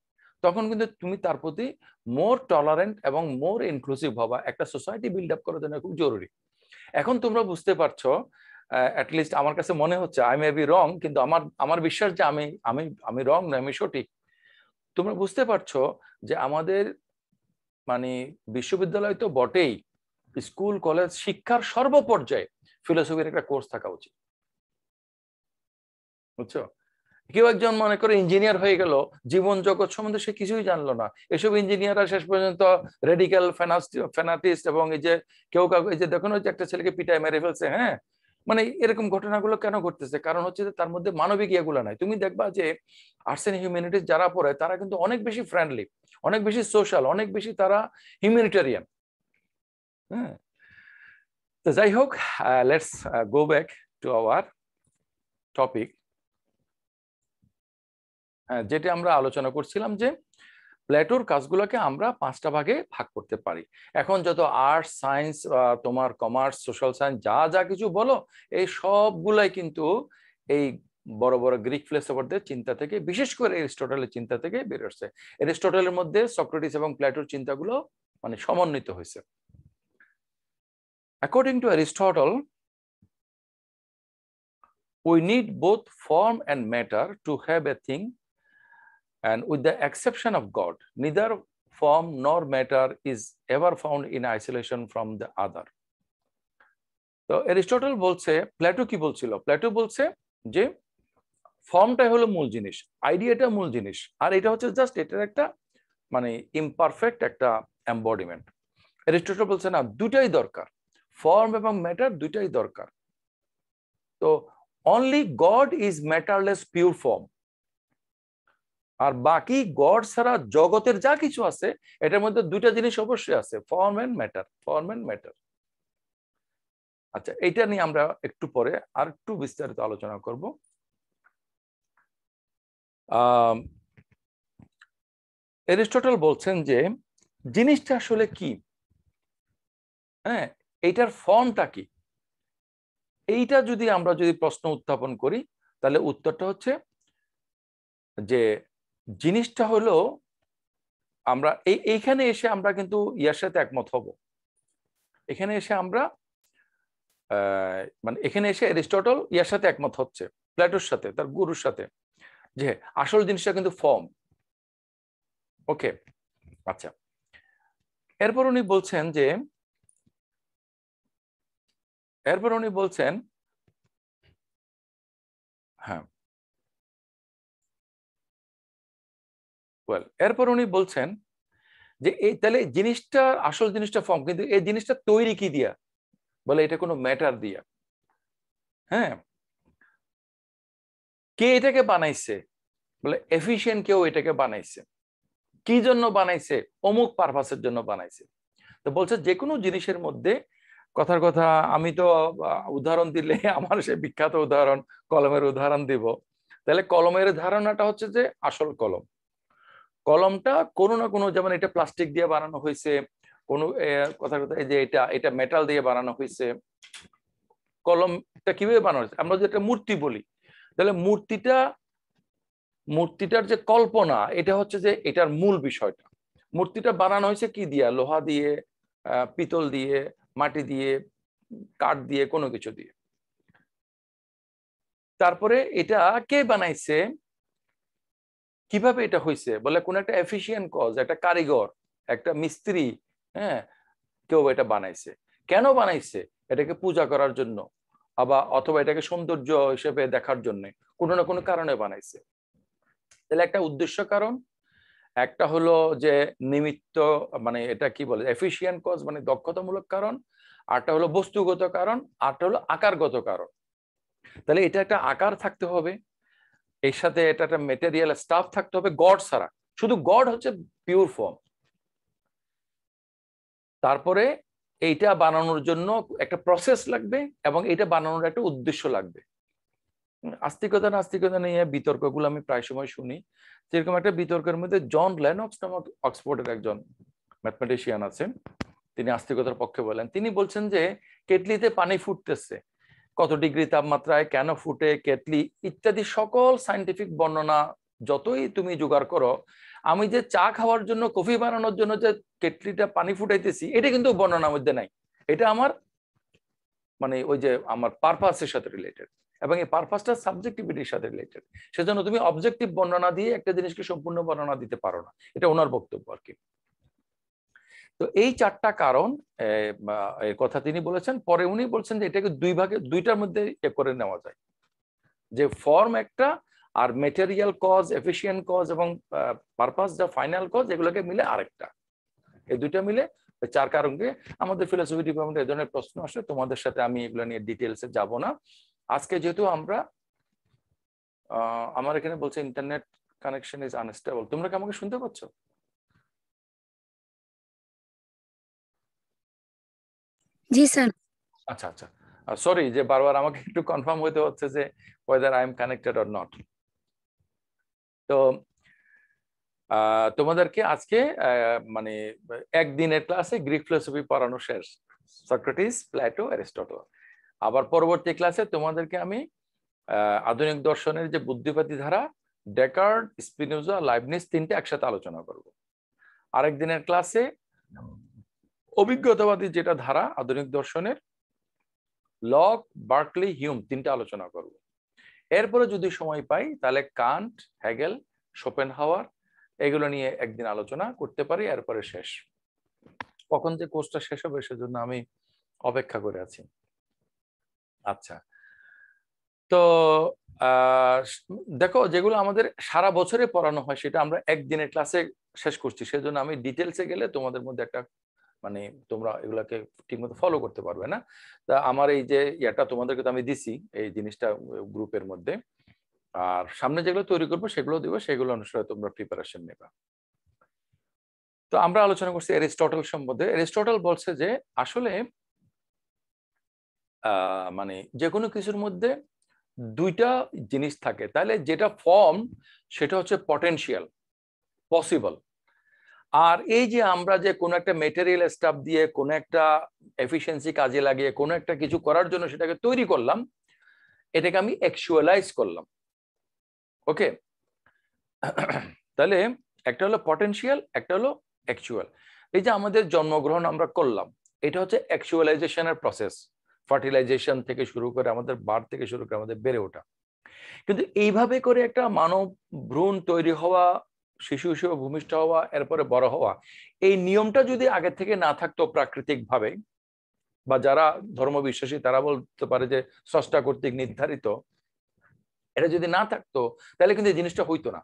[SPEAKER 1] তখন কিন্তু তুমি তার প্রতি মোর টলারেন্ট এবং মোর ইনক্লুসিভ হবা। একটা সোসাইটি বিল্ড আপ করার জন্য খুব জরুরি। এখন তোমরা বুঝতে পারছো অ্যাটলিস্ট আমার কাছে মনে হচ্ছে আই মে বি রং, কিন্তু আমার বিশ্বাস যে আমি আমি আমি রং না, আমি সঠিক। তোমরা বুঝতে পারছো যে আমাদের মানে বিশ্ববিদ্যালয় তো বটেই, স্কুল কলেজ শিক্ষার সর্বপর্যায়ে ফিলোসফির একটা কোর্স থাকা উচিত, বুঝছো? কেউ একজন মনে করে ইঞ্জিনিয়ার হয়ে গেল, জীবন জগৎ সম্বন্ধে সে কিছুই জানলো না। এসব ইঞ্জিনিয়াররা শেষ পর্যন্ত রেডিক্যাল ফ্যানাটিস্ট, এবং এই যে কেউ কাউকে, এই যে দেখুন ওই যে একটা ছেলেকে পিটায় মেরে ফেলছে, হ্যাঁ, মানে এরকম ঘটনাগুলো কেন ঘটতেছে? কারণ হচ্ছে যে তার মধ্যে মানবিক ইয়েগুলো নাই। তুমি দেখবা যে আর্টস এন্ড হিউম্যানিটিস যারা পড়ে তারা কিন্তু অনেক বেশি ফ্রেন্ডলি, অনেক বেশি সোশ্যাল, অনেক বেশি তারা হিউম্যানিটেরিয়ান। হ্যাঁ, তো যাই হোক, let's go back to our topic. যেটা আমরা আলোচনা করছিলাম যে প্লেটোর কাজগুলোকে আমরা 5টা ভাগে ভাগ করতে পারি। এখন যত আর্টস, সায়েন্স, তোমার কমার্স, সোশ্যাল সায়েন্স যা যা কিছু বলো, এই সবগুলাই কিন্তু এই বড় বড় গ্রিক ফিলোসফারদের চিন্তা থেকে, বিশেষ করে এরিস্টটলের চিন্তা থেকে বের হচ্ছে। এরিস্টটলের মধ্যে সক্রেটিস এবং প্লেটোর চিন্তাগুলো মানে সমন্বিত হয়েছে। According to Aristotle, we need both form and matter to have a thing, and with the exception of God, neither form nor matter is ever found in isolation from the other. তো Aristotle বলছে, Plato কি বলছিল? Plato বলছে যে ফর্মটাই হলো মূল জিনিস, আইডিয়াটা মূল জিনিস, আর এটা হচ্ছে জাস্ট এটার একটা মানে ইমপারফেক্ট একটা এমবডিমেন্ট। এরিস্টটল বলছে না, দুটাই দরকার, ফর্ম এবং ম্যাটার দুটাই দরকার। তো only God is matterless pure form, আর বাকি গড ছাড়া জগতের যা কিছু আছে এটার মধ্যে দুইটা জিনিস অবশ্যই আছে, form and matter, form and matter. আচ্ছা, এটা নিয়ে আমরা একটু পরে আর একটু বিস্তারিত আলোচনা করব। এরিস্টটল বলছেন যে জিনিসটা আসলে কি, হ্যাঁ, এইটার ফর্মটা কি, এইটা যদি আমরা প্রশ্ন উত্থাপন করি তাহলে উত্তরটা হচ্ছে যে জিনিসটা হলো, আমরা এইখানে এসে আমরা কিন্তু ইয়ার সাথে একমত হব। এখানে এসে আমরা মানে এখানে এসে এরিস্টটল ইয়ার সাথে একমত হচ্ছে, প্লেটোর সাথে, তার গুরুর সাথে, যে আসল জিনিসটা কিন্তু ফর্ম। ওকে, আচ্ছা, এরপর উনি বলছেন হ্যাঁ, এরপর উনি বলছেন যে এই তাহলে জিনিসটা, আসল জিনিসটা ফর্ম, কিন্তু এই জিনিসটা তৈরি কি দিয়া? বলে এটা কোনো ম্যাটার দিয়া। হ্যাঁ, কে এটাকে বানাইছে? বলে এফিশিয়েন্ট কেউ এটাকে বানাইছে। কি জন্য বানাইছে? অমুক পারপাসের জন্য বানাইছে। তো বলছে যে কোনো জিনিসের মধ্যে, কথার কথা আমি তো উদাহরণ দিলে আমার সে বিখ্যাত উদাহরণ, কলমের উদাহরণ দিব। তাহলে কলমের ধারণাটা হচ্ছে যে আসল কলম, কলমটা কোনো না কোনো, যেমন এটা প্লাস্টিক দিয়ে বানানো হয়েছে, কোনো কথার কথা এই যে এটা মেটাল দিয়ে বানানো হয়েছে। কলমটা কিভাবে বানানো হয়েছে? আমরা যেটা মূর্তি বলি, তাহলে মূর্তিটার যে কল্পনা, এটা হচ্ছে যে এটার মূল বিষয়টা। মূর্তিটা বানানো হয়েছে কি দিয়া? লোহা দিয়ে, পিতল দিয়ে, মাটি দিয়ে, কাঠ দিয়ে, কোনো কিছু দিয়ে। তারপরে এটা কে বানাইছে, কিভাবে এটা হয়েছে? বলে কোন একটা এফিশিয়েন্ট কজ, একটা কারিগর, একটা মিস্ত্রি, হ্যাঁ, কেউ এটা বানাইছে। কেন বানাইছে? এটাকে পূজা করার জন্য, অথবা এটাকে সৌন্দর্য হিসেবে দেখার জন্য, কোনো না কোনো কারণে বানাইছে। তাহলে একটা উদ্দেশ্য কারণ, একটা হলো যে নিমিত্ত, মানে এটা কি বলে, এফিশিয়েন্ট কজ মানে দক্ষতামূলক কারণ, আরটা হলো বস্তুগত কারণ, আরটা হলো আকারগত কারণ। তাহলে এটা একটা আকার থাকতে হবে, এর সাথে এটা একটা মেটেরিয়াল স্টাফ থাকতে হবে, গড ছাড়া। শুধু গড হচ্ছে পিওর ফর্ম। তারপরে এইটা বানানোর জন্য একটা প্রসেস লাগবে, এবং এটা বানানোর একটা উদ্দেশ্য লাগবে। আস্তিকতা নাস্তিকতা নিয়ে বিতর্কগুলো আমি প্রায় সময় শুনি। যেরকম একটা বিতর্কের মধ্যে জন লেনক্স নামক অক্সফোর্ডের একজন ম্যাথমেটিশিয়ান আছেন, তিনি আস্তিকতার পক্ষে বলেন। তিনি বলছেন যে কেটলিতে পানি ফুটতেছে, কত ডিগ্রি তাপমাত্রায়, কেন ফুটে কেটলি ইত্যাদি সকল সায়েন্টিফিক বর্ণনা যতই তুমি জোগাড় করো, আমি যে চা খাওয়ার জন্য, কফি বানানোর জন্য যে কেটলিটা পানি ফুটাইতেছি, এটা কিন্তু বর্ণনার মধ্যে নাই। এটা আমার মানে ওই যে আমার পারপাসের সাথে রিলেটেড, এবং এই পারপাসটা সাবজেক্টিভিটির সাথে রিলেটেড। সেজন্য তুমি অবজেক্টিভ বর্ণনা দিয়ে একটা জিনিসকে সম্পূর্ণ বর্ণনা দিতে পারো না, এটা ওনার বক্তব্য আর কি। তো এই চারটা কারণ এর কথা তিনি বলেছেন। পরে উনি বলছেন যে এটাকে দুইটার মধ্যে করে নেওয়া যায়, যে ফর্ম একটা আর মেটেরিয়াল কজ, এফিশিয়েন্ট কজ এবং পারপাস যা ফাইনাল কজ, এগুলোকে মিলে আরেকটা। এই দুইটা মিলে চার কারণকে আমাদের ফিলোসফি ডিপার্টমেন্টে এই ধরনের প্রশ্ন আসে। তোমাদের সাথে আমি এগুলো নিয়ে ডিটেলসে যাব না আজকে, যেহেতু আমরা আমার এখানে বলছে ইন্টারনেট কানেকশন ইজ আনস্টেবল। তোমরা কি আমাকে শুনতে পাচ্ছ?
[SPEAKER 5] জি স্যার।
[SPEAKER 1] আচ্ছা আচ্ছা, সরি যে বারবার আমাকে একটু কনফার্ম হতে হচ্ছে যে whether I am connected or not। তো তোমাদেরকে আজকে মানে একদিনের ক্লাসে গ্রিক ফিলোসফি পড়ানো শেষ, সক্রেটিস, প্লেটো, অ্যারিস্টটল। আবার পরবর্তী ক্লাসে তোমাদেরকে আমি আধুনিক দর্শনের যে বুদ্ধিবাদী ধারা, ডেকার্ট, স্পিনোজা, লাইবনিজ, তিনটে একসাথে আলোচনা করব। আরেকদিনের ক্লাসে অভিজ্ঞতাবাদী যেটা ধারা আধুনিক দর্শনের, লক, বার্কলি, হিউম, তিনটে আলোচনা করব। এরপরে যদি সময় পাই তাহলে কান্ট, হেগেল, শোপেনহাওয়ার, এগুলো নিয়ে একদিন আলোচনা করতে পারি। এরপরে শেষ। কখন যে কোর্সটা শেষ হবে সেজন্য আমি অপেক্ষা করে আছি। আচ্ছা, তো দেখো, যেগুলো আমাদের সারা বছরে পড়ানো হয় সেটা আমরা একদিনের ক্লাসে শেষ করছি, সেজন্য আমি ডিটেলসে গেলে তোমাদের মধ্যে একটা মানে তোমরা এগুলাকে ঠিকমতো ফলো করতে পারবে না। তা আমার এই যে ইয়াটা তোমাদেরকে তো আমি দিছি, এই জিনিসটা গ্রুপের মধ্যে, আর সামনে যেগুলো তৈরি করবো সেগুলো দিব, সেগুলো অনুসারে তোমরা প্রিপারেশন নেবা। তো আমরা আলোচনা করছি অ্যারিস্টটল সম্বন্ধে। অ্যারিস্টটল বলছে যে আসলে মানে যে কোনো কিছুর মধ্যে দুইটা জিনিস থাকে, তাহলে যেটা ফর্ম সেটা হচ্ছে পটেনশিয়াল, পসিবল। আর এই যে আমরা যে কোনো একটা মেটেরিয়াল স্টাফ দিয়ে কোনো একটা এফিসিয়েন্সি কাজে লাগিয়ে কোনো একটা কিছু করার জন্য সেটাকে তৈরি করলাম, এটাকে আমি অ্যাকচুয়ালাইজ করলাম। ওকে, তাহলে একটা হলো পটেনশিয়াল, একটা হলো অ্যাকচুয়াল। এই যে আমাদের জন্মগ্রহণ আমরা করলাম, এটা হচ্ছে অ্যাকচুয়ালাইজেশনের প্রসেস। ফার্টিলাইজেশন থেকে শুরু করে আমাদের বার্থ থেকে শুরু করে আমাদের বেড়ে ওঠা। কিন্তু এইভাবে করে একটা মানব ভ্রূণ তৈরি হওয়া, শিশু হিসেবে ভূমিষ্ঠ হওয়া, এরপরে বড় হওয়া, এই নিয়মটা যদি আগে থেকে না থাকতো প্রাকৃতিক ভাবে, বা যারা ধর্ম বিশ্বাসী তারা বলতে পারে যে স্রষ্টা কর্তৃক নির্ধারিত, এটা যদি না থাকতো তাহলে কিন্তু এই জিনিসটা হইতো না।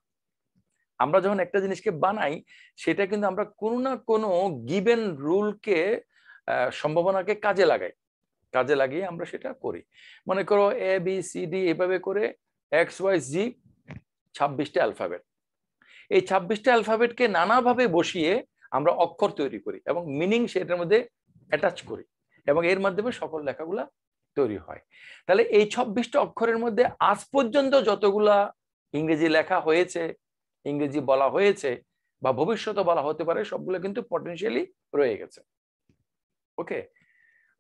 [SPEAKER 1] আমরা যখন একটা জিনিসকে বানাই সেটা কিন্তু আমরা কোনো না কোনো গিভেন রুলকে, সম্ভাবনাকে কাজে লাগিয়ে আমরা সেটা করি। মনে করো ABCD এভাবে করে XYZ 26টা অ্যালফাবেট। এই 26টা অ্যালফাবেটকে নানাভাবে বসিয়ে আমরা অক্ষর তৈরি করি এবং মিনিং সেটার মধ্যে অ্যাটাচ করি, এবং এর মাধ্যমে সকল লেখাগুলা তৈরি হয়। তাহলে এই 26টা অক্ষরের মধ্যে আজ পর্যন্ত যতগুলা ইংরেজি লেখা হয়েছে, ইংরেজি বলা হয়েছে, বা ভবিষ্যতে বলা হতে পারে, সবগুলো কিন্তু পটেনশিয়ালি রয়ে গেছে। ওকে,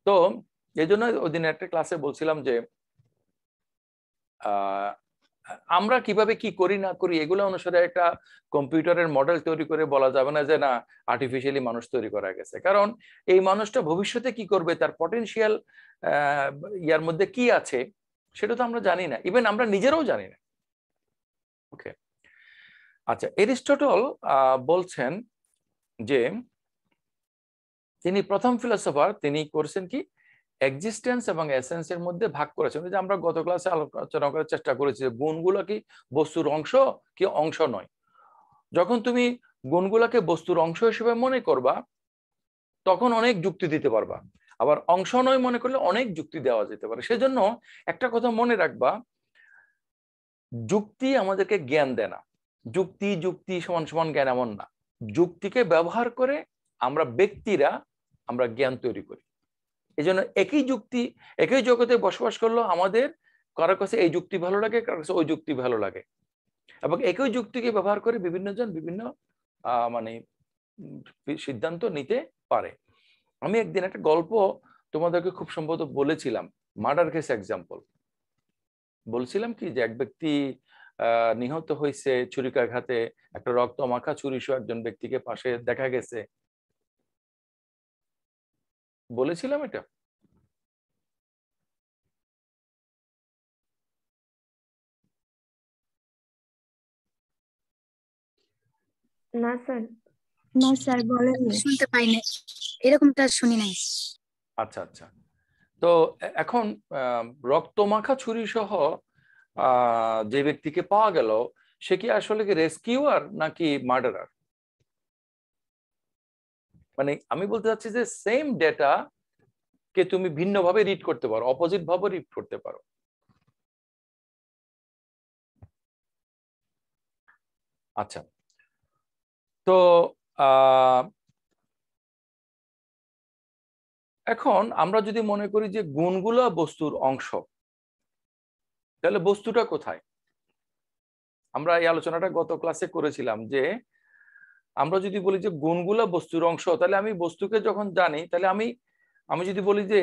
[SPEAKER 1] তো এই জন্য ওই দিন একটা ক্লাসে বলছিলাম যে আমরা কিভাবে কি করি না করি এগুলো অনুসারে একটা কম্পিউটারের মডেল তৈরি করে বলা যাবে না যে না আর্টিফিশিয়ালি মানুষ তৈরি করা গেছে, কারণ এই মানুষটা ভবিষ্যতে কি করবে, তার পটেনশিয়াল ইয়ার মধ্যে কি আছে সেটা তো আমরা জানি না, ইভেন আমরা নিজেরাও জানি না। ওকে, আচ্ছা, অ্যারিস্টটল বলছেন যে তিনি প্রথম ফিলোসোফার, তিনি করেছেন কি এক্সিস্টেন্স এবং এসেন্সের মধ্যে ভাগ করেছেন। যে আমরা গত ক্লাসে আলোচনা করার চেষ্টা করেছি যে গুণগুলো কি বস্তুর অংশ কি অংশ নয়। যখন তুমি গুণগুলোকে বস্তুর অংশ হিসেবে মনে করবা তখন অনেক যুক্তি দিতে পারবা, আবার অংশ নয় মনে করলে অনেক যুক্তি দেওয়া যেতে পারে। সেজন্য একটা কথা মনে রাখবা, যুক্তি আমাদেরকে জ্ঞান দেয় না। যুক্তি সমান সমান জ্ঞান এমন না। যুক্তিকে ব্যবহার করে আমরা ব্যক্তিরা আমরা জ্ঞান তৈরি করি। এই জন্য একই যুক্তি একই জগতে বসবাস করলেও আমাদের কারোর কাছে এই যুক্তি ভালো লাগে, কারোর কাছে ওই যুক্তি ভালো লাগে, এবং একই যুক্তিকে ব্যবহার করে বিভিন্ন জন বিভিন্ন মানে সিদ্ধান্ত নিতে পারে। আমি একদিন একটা গল্প তোমাদেরকে খুব সম্ভবত বলেছিলাম, মার্ডার কেস এক্সাম্পল। বলছিলাম কি যে এক ব্যক্তি নিহত হয়েছে ছুরিকাঘাতে, একটা রক্ত মাখা ছুরি সহ একজন ব্যক্তিকে পাশে দেখা গেছে। বলেছিলাম এটা?
[SPEAKER 3] না স্যার।
[SPEAKER 5] না স্যার বলেননি।
[SPEAKER 6] শুনতে পাই না, এরকমটা শুনি নাই।
[SPEAKER 1] আচ্ছা আচ্ছা, তো এখন রক্তমাখা ছুরি সহ যে ব্যক্তিকে পাওয়া গেল, সে কি আসলে কি রেস্কিউয়ার নাকি মার্ডারার? মানে আমি বলতে চাচ্ছি যে সেম ডেটা কে তুমি ভিন্নভাবে রিড করতে পারো, অপোজিট ভাবে রিড করতে পারো। আচ্ছা, তো এখন আমরা যদি মনে করি যে গুণগুলো বস্তুর অংশ, তাহলে বস্তুটা কোথায়? আমরা এই আলোচনাটা গত ক্লাসে করেছিলাম যে আমরা যদি বলি যে গুণগুলো বস্তুর অংশ, তাহলে আমি বস্তুকে যখন জানি, তাহলে আমি যদি বলি যে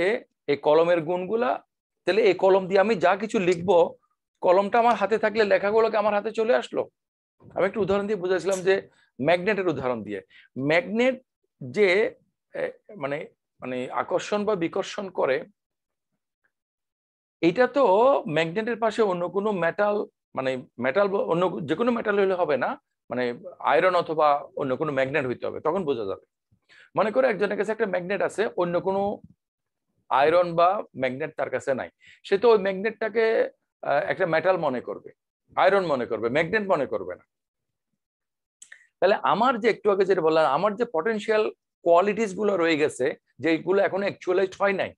[SPEAKER 1] এই কলমের গুণগুলা, তাহলে এই কলম দিয়ে আমি যা কিছু লিখবো, কলমটা আমার হাতে থাকলে লেখাগুলোকে আমার হাতে চলে আসলো। আমি একটু উদাহরণ দিয়ে বুঝাইছিলাম যে ম্যাগনেটের উদাহরণ দিয়ে, ম্যাগনেট যে মানে মানে আকর্ষণ বা বিকর্ষণ করে, এটা তো ম্যাগনেটের পাশে অন্য কোনো মেটাল, মানে মেটাল অন্য যে কোনো মেটাল হলে হবে না, মানে আয়রন অথবা অন্য কোনো ম্যাগনেট হইতে হবে, তখন বোঝা যাবে। মনে করে একজনের কাছে একটা ম্যাগনেট আছে, অন্য কোনো আয়রন বা ম্যাগনেট তার কাছে নাই, সে তো ওই ম্যাগনেটটাকে একটা মেটাল মনে করবে, আয়রন মনে করবে, ম্যাগনেট মনে করবে না। তাহলে আমার যে একটু আগে যেটা বললাম, আমার যে পটেনশিয়াল কোয়ালিটিস গুলো রয়ে গেছে, যেগুলো এখনো অ্যাকচুয়ালাইজড হয় নাই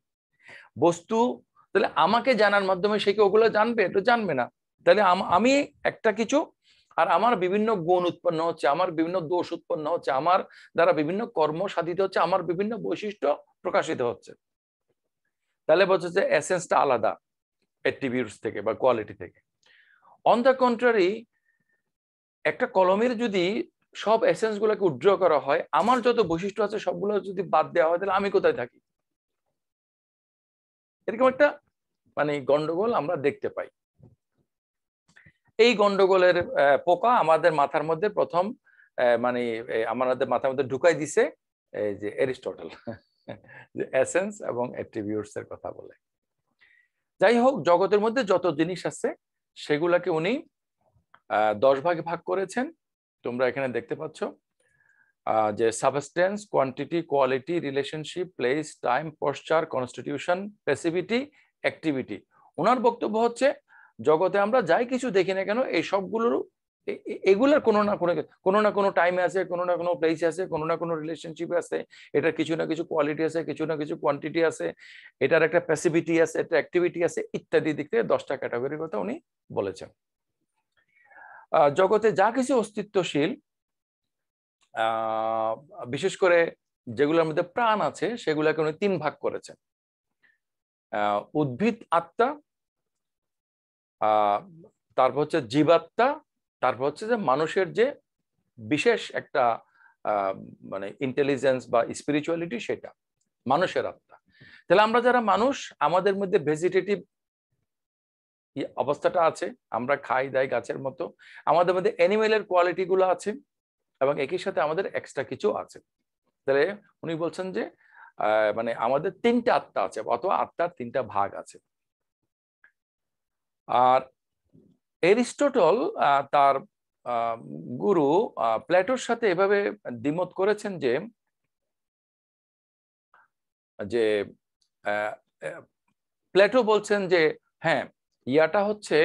[SPEAKER 1] বস্তু, তাহলে আমাকে জানার মাধ্যমে সে কি ওগুলো জানবে? এটা জানবে না। তাহলে আমি একটা কিছু, আর আমার বিভিন্ন গুণ উৎপন্ন হচ্ছে, আমার বিভিন্ন দোষ উৎপন্ন হচ্ছে, আমার দ্বারা বিভিন্ন কর্ম সাধিত হচ্ছে, আমার বিভিন্ন বৈশিষ্ট্য প্রকাশিত হচ্ছে। তাহলে বলছে যে এসেন্সটা আলাদা অ্যাট্রিবিউটস থেকে বা কোয়ালিটি থেকে। অন দ্য কন্ট্রারি, একটা কলমের যদি সব এসেন্স গুলোকে উইথড্র করা হয়, আমার যত বৈশিষ্ট্য আছে সবগুলো যদি বাদ দেওয়া হয়, তাহলে আমি কোথায় থাকি? এরকম একটা মানে গন্ডগোল আমরা দেখতে পাই। এই গন্ডগোলের পোকা আমাদের মাথার মধ্যে প্রথম মানে আমাদের মাথার মধ্যে ঢুকাই দিছে এই যে এরিস্টটল, যে এসেন্স এবং অ্যাট্রিবিউটস এর কথা বলে। যাই হোক, জগতের মধ্যে যত জিনিস আছে সেগুলাকে উনি 10 ভাগে ভাগ করেছেন। তোমরা এখানে দেখতে পাচ্ছ যে substance, quantity, quality, relationship, place, time, posture, constitution, passivity, activity. ওনার বক্তব্য হচ্ছে জগতে আমরা যাই কিছু দেখি না কেন, এই সবগুলোর এগুলোর কোনো না কোনো টাইমে আছে, কোনো না কোনো প্লেসে আছে, কোনো না কোনো রিলেশনশিপে আছে, এটার কিছু না কিছু কোয়ালিটি আছে, কিছু না কিছু কোয়ান্টিটি আছে, এটার একটা প্যাসিভিটি আছে, একটা অ্যাক্টিভিটি আছে, ইত্যাদি দিক থেকে 10টা ক্যাটাগরির কথা উনি বলেছেন। জগতে যা কিছু অস্তিত্বশীল, বিশেষ করে যেগুলোর মধ্যে প্রাণ আছে, সেগুলোকে উনি 3 ভাগ করেছেন। উদ্ভিদ আত্মা, তারপর হচ্ছে জীবাত্মা, তারপর হচ্ছে যে মানুষের যে বিশেষ একটা মানে ইন্টেলিজেন্স বা স্পিরিচুয়ালিটি, সেটা মানুষের আত্মা। তাহলে আমরা যারা মানুষ, আমাদের মধ্যে ভেজিটেটিভ অবস্থাটা আছে, আমরা খাই দাই গাছের মতো, আমাদের মধ্যে অ্যানিমেলের কোয়ালিটি গুলো আছে, এবং একই সাথে আমাদের এক্সট্রা কিছু আছে। তাহলে উনি বলছেন যে মানে আমাদের 3টা আত্মা আছে, অথবা আত্মার 3টা ভাগ আছে। আর এরিস্টটল তার গুরু প্লেটোর সাথে এভাবে দ্বিমত করেছেন যে প্লেটো বলছেন যে হ্যাঁ, ইয়াটা হচ্ছে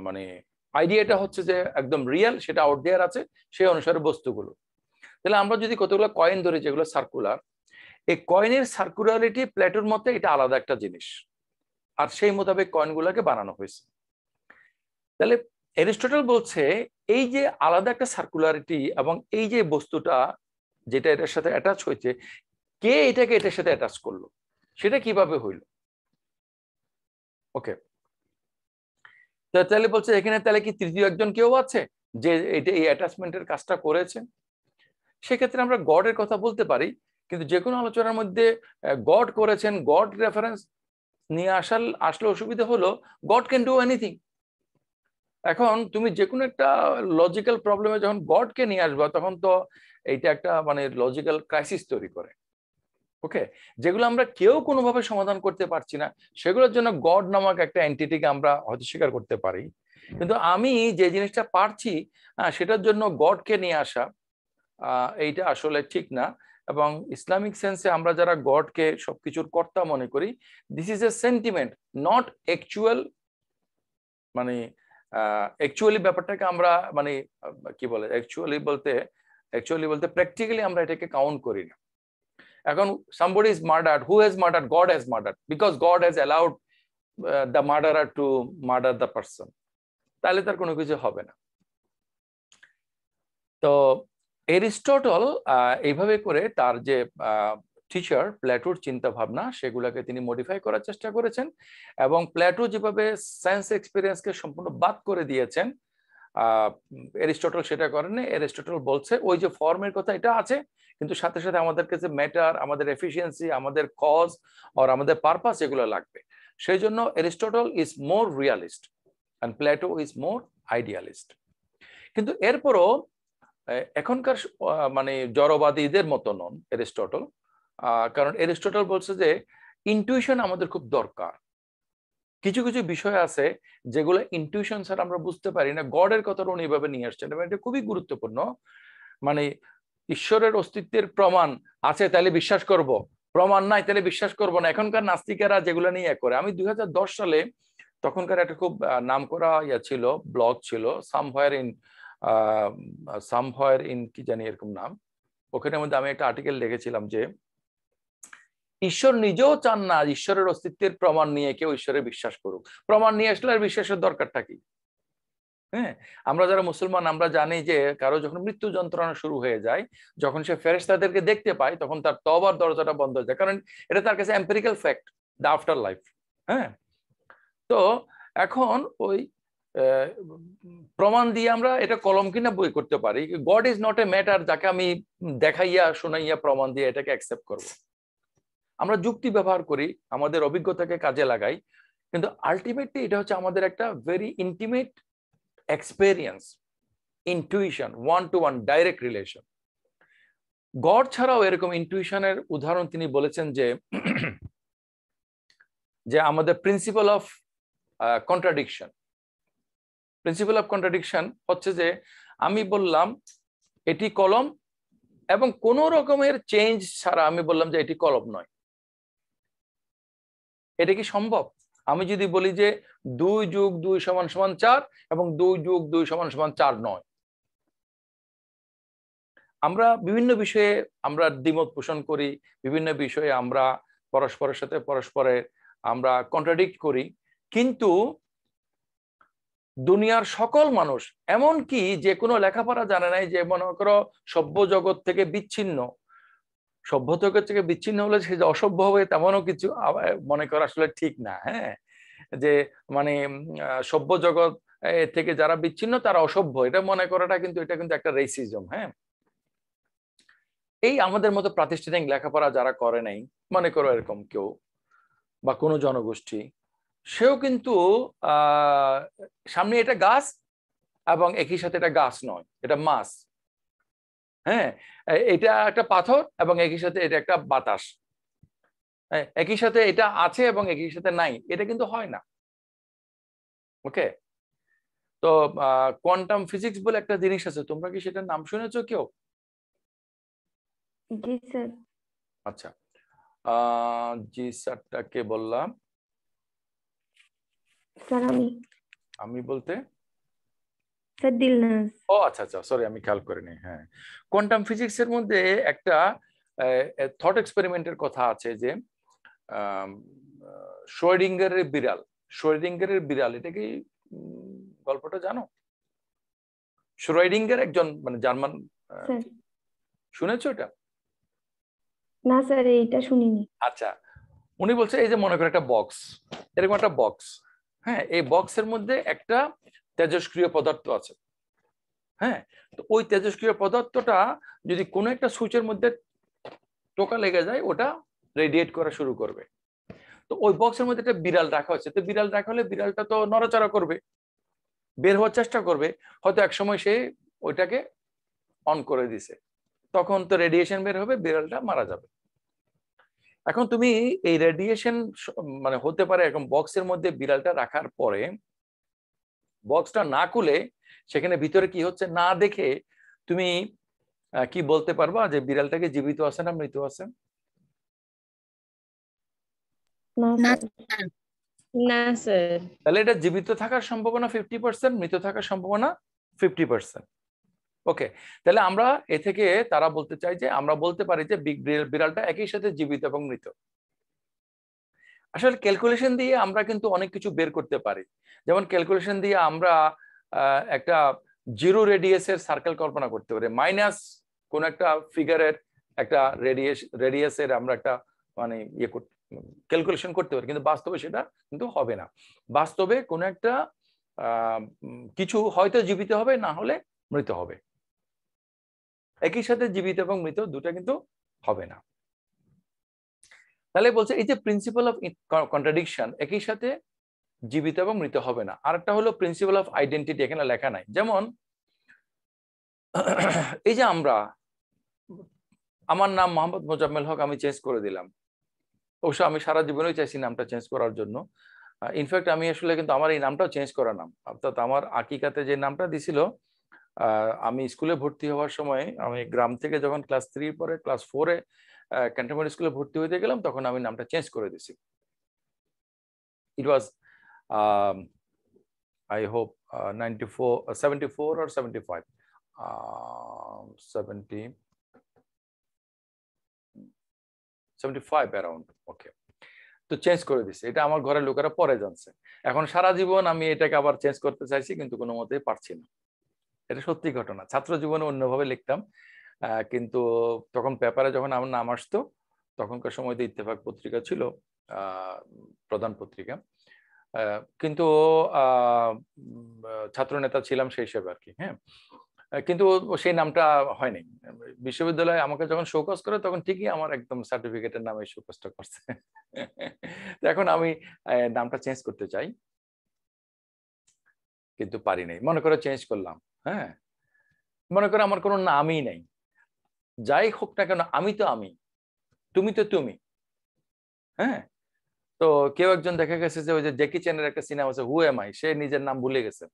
[SPEAKER 1] মানে আইডিয়াটা হচ্ছে যে একদম রিয়েল, সেটা আউট দেয়ার আছে, সেই অনুসারে বস্তুগুলো। তাহলে আমরা যদি কতগুলো কয়েন ধরি যেগুলো সার্কুলার, এই কয়েনের সার্কুলারিটি প্লেটোর মতে এটা আলাদা একটা জিনিস, আর সেই মোতাবেক কয়েনগুলোকে বানানো হয়েছে। তাহলে এরিস্টটল বলছে এই যে আলাদা একটা সার্কুলারিটি, এবং এই যে বস্তুটা যেটা এটার সাথে অ্যাটাচ হয়েছে, কে এটাকে এটার সাথে অ্যাটাচ করলো, সেটা কিভাবে হইল? ওকে, তাহলে বলছে এখানে তাহলে কি তৃতীয় একজন কেউ আছে যে এটা এই অ্যাটাচমেন্টের কাজটা করেছে? সেক্ষেত্রে আমরা গডের কথা বলতে পারি, কিন্তু যে কোনো আলোচনার মধ্যে গড করেছেন, গড রেফারেন্স নিয়ে আসলে অসুবিধা হলো গড ক্যান ডু এনিথিং। এখন তুমি যে কোনো একটা লজিক্যাল প্রবলেমে যখন গডকে নিয়ে আসবা, তখন তো এইটা একটা মানে লজিক্যাল ক্রাইসিস তৈরি করে। ওকে, যেগুলো আমরা কেউ কোনোভাবে সমাধান করতে পারছি না, সেগুলোর জন্য গড নামক একটা এন্টিটিকে আমরা হয়তো স্বীকার করতে পারি, কিন্তু আমি যে জিনিসটা পারছি সেটার জন্য গডকে নিয়ে আসা এইটা আসলে ঠিক না। এবং ইসলামিক সেন্সে আমরা যারা গডকে সবকিছুর কর্তা মনে করি, this is a sentiment, not actual. মানে অ্যাকচুয়ালি ব্যাপারটাকে আমরা মানে কি বলে অ্যাকচুয়ালি বলতে প্র্যাকটিক্যালি আমরা এটাকে কাউন্ট করি না। এখন somebody is murdered, who has murdered? God has murdered, because God has allowed the murderer to murder the person. তাহলে তার কোনো কিছু হবে না। তো এরিস্টটল এইভাবে করে তার যে টিচার প্লেটোর চিন্তা ভাবনা সেগুলোকে তিনি মডিফাই করার চেষ্টা করেছেন, এবং প্লেটো যেভাবে সেন্স এক্সপিরিয়েন্সকে সম্পূর্ণ বাদ করে দিয়েছেন, এরিস্টটল সেটা করেননি। এরিস্টটল বলছে ওই যে ফর্মের কথা এটা আছে, কিন্তু সাথে সাথে আমাদের কাছে ম্যাটার, আমাদের এফিসিয়েন্সি, আমাদের কজ আর আমাদের পারপাস এগুলো লাগবে। সেই জন্য Aristotle is more realist and Plato is more idealist. কিন্তু এরপরও এখনকার মানে জড়বাদীদের মতো নন এরিস্টটল, কারণ এরিস্টটল বলছে যে ইনটুইশন আমাদের খুব দরকার। কিছু কিছু বিষয় আছে যেগুলো ইনটুইশন ছাড়া আমরা বুঝতে পারি না। গডের কথাটা উনি এভাবে নিয়ে আসছেন এবং এটা খুবই গুরুত্বপূর্ণ। মানে ঈশ্বরের অস্তিত্বের প্রমাণ আছে তাহলে বিশ্বাস করব, প্রমাণ নাই তাহলে বিশ্বাস করব না। এখনকার নাস্তিকেরা যেগুলো নিয়ে করে, আমি 2010 সালে তখনকার একটা খুব নামকরা ছিল, ব্লগ ছিল সামহায়ার ইন কি জানি এরকম নাম, ওখানের মধ্যে আমি একটা আর্টিকেল লিখেছিলাম যে ঈশ্বর নিজেও চান না ঈশ্বরের অস্তিত্বের প্রমাণ নিয়ে কেউ ঈশ্বরে বিশ্বাস করুক। প্রমাণ নিয়ে আসলে আর বিশ্বাসের দরকারটা কি? হ্যাঁ, আমরা যারা মুসলমান আমরা জানি যে কারো যখন মৃত্যু যন্ত্রণা শুরু হয়ে যায়, যখন সে ফেরেশতাদেরকে দেখতে পায়, তখন তার তওবার দরজাটা বন্ধ হয়ে যায়, কারণ এটা তার কাছে empirical fact, the after life. হ্যাঁ, তো এখন ওই প্রমাণ দিয়ে আমরা এটা কলম কিনা বই করতে পারি। God is not a matter যাকে আমি দেখাইয়া শোনাইয়া প্রমাণ দিয়ে এটাকে অ্যাকসেপ্ট করব। আমরা যুক্তি ব্যবহার করি, আমাদের অভিজ্ঞতাকে কাজে লাগাই, কিন্তু আলটিমেটলি এটা হচ্ছে আমাদের একটা very intimate experience, intuition, one to one direct relation. God ছাড়াও এরকম ইনটুইশনের উদাহরণ তিনি বলেছেন যে আমাদের principle of contradiction. Principle of contradiction হচ্ছে যে আমি বললাম এটি কলম এবং কোন রকমের চেঞ্জ ছাড়া আমি বললাম যে এটি কলম নয়। এটা কি সম্ভব? আমি যদি বলি যে 2 + 2 = 4 এবং 2 + 2 = 4 নয়। আমরা বিভিন্ন বিষয়ে আমরা দ্বিমত পোষণ করি, বিভিন্ন বিষয়ে আমরা পরস্পরের সাথে আমরা কন্ট্রাডিক্ট করি, কিন্তু দুনিয়ার সকল মানুষ, এমনকি যে কোনো লেখাপড়া জানে নাই, যে মনে করো সভ্য জগৎ থেকে বিচ্ছিন্ন, সভ্য জগৎ থেকে বিচ্ছিন্ন হলে সে যে অসভ্য হবে তেমনও কিছু মনে করা আসলে ঠিক না। হ্যাঁ, যে মানে সভ্য জগৎ থেকে যারা বিচ্ছিন্ন তারা অসভ্য, এটা মনে করাটা কিন্তু এটা কিন্তু একটা রেসিজম। হ্যাঁ, এই আমাদের মতো প্রাতিষ্ঠানিক লেখাপড়া যারা করে নাই, মনে করো এরকম কেউ বা কোনো জনগোষ্ঠী, সেও কিন্তু সামনে এটা গাছ এবং একই সাথে এটা গাছ নয়, এটা মাছ। হ্যাঁ, এটা একটা পাথর এবং একই সাথে এটা একটা বাতাস। একই সাথে এটা আছে এবং একই সাথে নাই, এটা কিন্তু হয় না। ওকে, তো কোয়ান্টাম ফিজিক্স বলে একটা জিনিস আছে, তোমরা কি সেটার নাম শুনেছো কেউ?
[SPEAKER 3] জি স্যার।
[SPEAKER 1] আচ্ছা, জি স্যারটাকে বললাম
[SPEAKER 3] স্যার
[SPEAKER 1] আমি বলতে
[SPEAKER 3] স্যার দিলনাজ।
[SPEAKER 1] ও আচ্ছা আচ্ছা, সরি আমি খেয়াল করিনি। হ্যাঁ, কোয়ান্টাম ফিজিক্স এর মধ্যে একটা থট এক্সপেরিমেন্টের কথা আছে যে শ্রোডিঙ্গারের বিড়াল, এটা কি গল্পটা জানো? শ্রোডিঙ্গার একজন মানে জার্মান, শুনেছো এটা?
[SPEAKER 3] না স্যার, এইটা শুনিনি।
[SPEAKER 1] আচ্ছা, উনি বলছে এই যে মনে করো একটা বক্স, এরকম একটা বক্স। হ্যাঁ, এই বক্সের মধ্যে একটা তেজস্ক্রিয় পদার্থ আছে। হ্যাঁ, তো ওই তেজস্ক্রিয় পদার্থটা যদি কোনো একটা সুইচের মধ্যে টোকা লেগে যায়, ওটা রেডিয়েট করা শুরু করবে। তো ওই বক্সের মধ্যে একটা বিড়াল রাখা হচ্ছে, তো বিড়াল রাখা হলে বিড়ালটা তো নড়াচড়া করবে, বের হওয়ার চেষ্টা করবে, হয়তো একসময় সে ওইটাকে অন করে দিছে, তখন তো রেডিয়েশন বের হবে, বিড়ালটা মারা যাবে। এখন তুমি এই রেডিয়েশন মানে হতে পারে এরকম বক্সের মধ্যে বিড়ালটা রাখার পরে বক্সটা না খুলে সেখানে ভিতরে কি হচ্ছে না দেখে তুমি কি বলতে পারবা যে বিড়ালটাকে জীবিত আছে না মৃত আছে?
[SPEAKER 6] না
[SPEAKER 3] না স্যার।
[SPEAKER 1] তাহলে এটা জীবিত থাকার সম্ভাবনা 50%, মৃত থাকার সম্ভাবনা 50%। ওকে, তাহলে আমরা এ থেকে তারা বলতে চাই যে আমরা বলতে পারি যে বিড়ালটা একই সাথে জীবিত এবং মৃত। আসলে ক্যালকুলেশন দিয়ে আমরা কিন্তু অনেক কিছু বের করতে পারি। যেমন ক্যালকুলেশন দিয়ে আমরা একটা জিরো রেডিয়াসের সার্কেল কল্পনা করতে পারি, মাইনাস কোন একটা ফিগারের একটা রেডিয়াসের আমরা একটা মানে ইয়ে ক্যালকুলেশন করতে পারি, কিন্তু বাস্তবে সেটা কিন্তু হবে না। বাস্তবে কোনো একটা কিছু হয়তো জীবিত হবে, না হলে মৃত হবে। একই সাথে জীবিত এবং মৃত দুটো কিন্তু হবে না। তাহলে বলছে এই যে প্রিন্সিপাল অফ কন্ট্রাডিকশন, একই সাথে জীবিত এবং মৃত হবে না। আরেকটা হলো প্রিন্সিপাল অফ আইডেন্টিটি, এখানে লেখা নাই। যেমন এই যে আমার নাম মোহাম্মদ মোজাম্মেল হক, আমি চেঞ্জ করে দিলাম। অবশ্য আমি সারা জীবনেই চাইছি নামটা চেঞ্জ করার জন্য। ইনফ্যাক্ট আমি আসলে কিন্তু আমার এই নামটাও চেঞ্জ করা নাম, অর্থাৎ আমার আকিকাতে যে নামটা দিছিল, আমি স্কুলে ভর্তি হওয়ার সময় আমি গ্রাম থেকে যখন ক্লাস 3 পরে ক্লাস 4-এ ক্যান্টনমেন্ট স্কুলে ভর্তি হতে গেলাম, তখন আমি নামটা চেঞ্জ করে দিছি। It was I hope 74 or 75, 75 around. Okay, তো চেঞ্জ করে দিছে। এটা আমার ঘরের লোকেরা পরে জানছে। এখন সারা জীবন আমি এটাকে আবার চেঞ্জ করতে চাইছি, কিন্তু কোনো মতেই পারছি না। এটা সত্যি ঘটনা। ছাত্র জীবনে অন্যভাবে লিখতাম, কিন্তু তখন পেপারে যখন আমার নাম আসতো, তখনকার সময় তো ইত্তেফাক পত্রিকা ছিল প্রধান পত্রিকা, কিন্তু ছাত্র নেতা ছিলাম সেই হিসেবে আর কি। হ্যাঁ, কিন্তু সেই নামটা হয়নি। বিশ্ববিদ্যালয়ে আমাকে যখন শোকজ করে, তখন ঠিকই আমার একদম সার্টিফিকেটের নামে শোকজটা করছে। এখন আমি নামটা চেঞ্জ করতে চাই, কিন্তু পারি নাই। মনে করে চেঞ্জ করলাম, হ্যাঁ, মনে করে আমার কোনো নামই নেই। যাই হোক না কেন, আমি তো আমি, তুমি তো তুমি। হ্যাঁ, তো কেউ একজন দেখা গেছে যে ওই যে জ্যাকি চ্যানের একটা সিনেমা আছে হু এম আই, সে নিজের নাম ভুলে গেছে,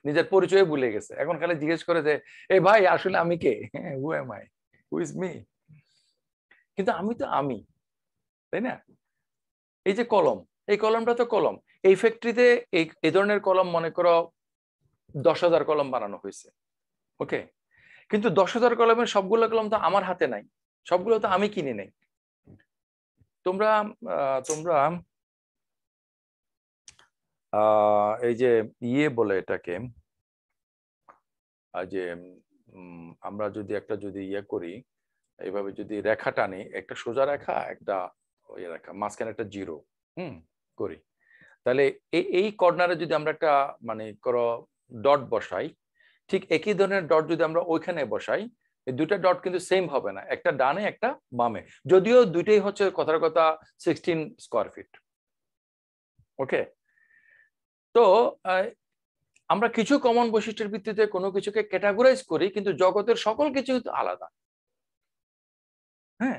[SPEAKER 1] নিজের পরিচয় ভুলে গেছে। এখন খালি জিজ্ঞেস করে যে এই ভাই আসলে আমি কে, who am I, who is me. কিন্তু আমি তো আমি, তাই না? এই যে কলম, এই কলমটা তো কলম। এই ফ্যাক্টরিতে এই ধরনের কলম মনে করো 10,000 কলম বানানো হয়েছে। ওকে, কিন্তু 10,000 কলমের সবগুলো কলম তো আমার হাতে নাই, সবগুলো তো আমি কিনে নেই। তোমরা এই যে ইয়ে বলে এটাকে, যে আমরা যদি ইয়ে করি, এইভাবে যদি রেখা টানি, একটা সোজা রেখা, একটা ইয়ে রেখা, মাঝখানে একটা জিরো করি, তাহলে এই কর্নারে যদি আমরা একটা মানে করো ডট বসাই, ঠিক একই ধরনের ডট যদি আমরা ওইখানে বসাই, এই দুটা ডট কিন্তু সেম হবে না, একটা ডানে একটা বামে, যদিও দুইটাই হচ্ছে কথার কথা 16 স্কয়ার ফিট। ওকে, তো আমরা কিছু কমন বৈশিষ্ট্যের ভিত্তিতে কোনো কিছুকে ক্যাটাগরাইজ করি, কিন্তু জগতের সকল কিছু আলাদা। হ্যাঁ,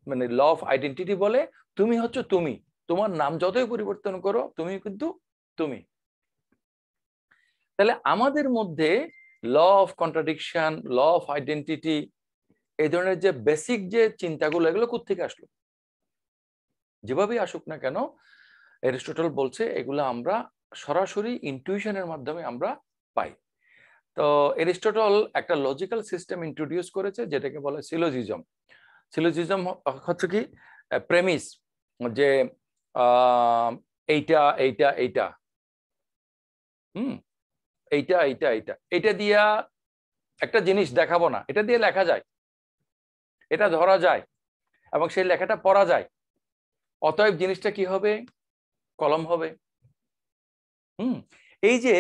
[SPEAKER 1] মানে ল অফ আইডেন্টিটি বলে তুমি হচ্ছে তুমি, তোমার নাম যতই পরিবর্তন করো, তুমি কিন্তু তুমি। তাহলে আমাদের মধ্যে law of contradiction, law of identity, এই ধরনের যে বেসিক যে চিন্তাগুলো, এগুলো কোত্থেকে আসলো? যেভাবেই আসুক না কেন, অ্যারিস্টটল বলছে এগুলো আমরা সরাসরি ইনটিউশনের মাধ্যমে আমরা পাই। তো অ্যারিস্টটল একটা লজিক্যাল সিস্টেম ইন্ট্রোডিউস করেছে, যেটাকে বলে সিলোজিজম। সিলোজিজম হচ্ছে কি প্রেমিস, যে এইটা এইটা এইটা, এইটা এইটা এইটা, এটা দিয়া একটা জিনিস দেখাবো না, এটা দিয়ে লেখা যায়, এটা ধরা যায়, এবং সেই লেখাটা পড়া যায়, অতএব জিনিসটা কি হবে? কলম হবে। এই যে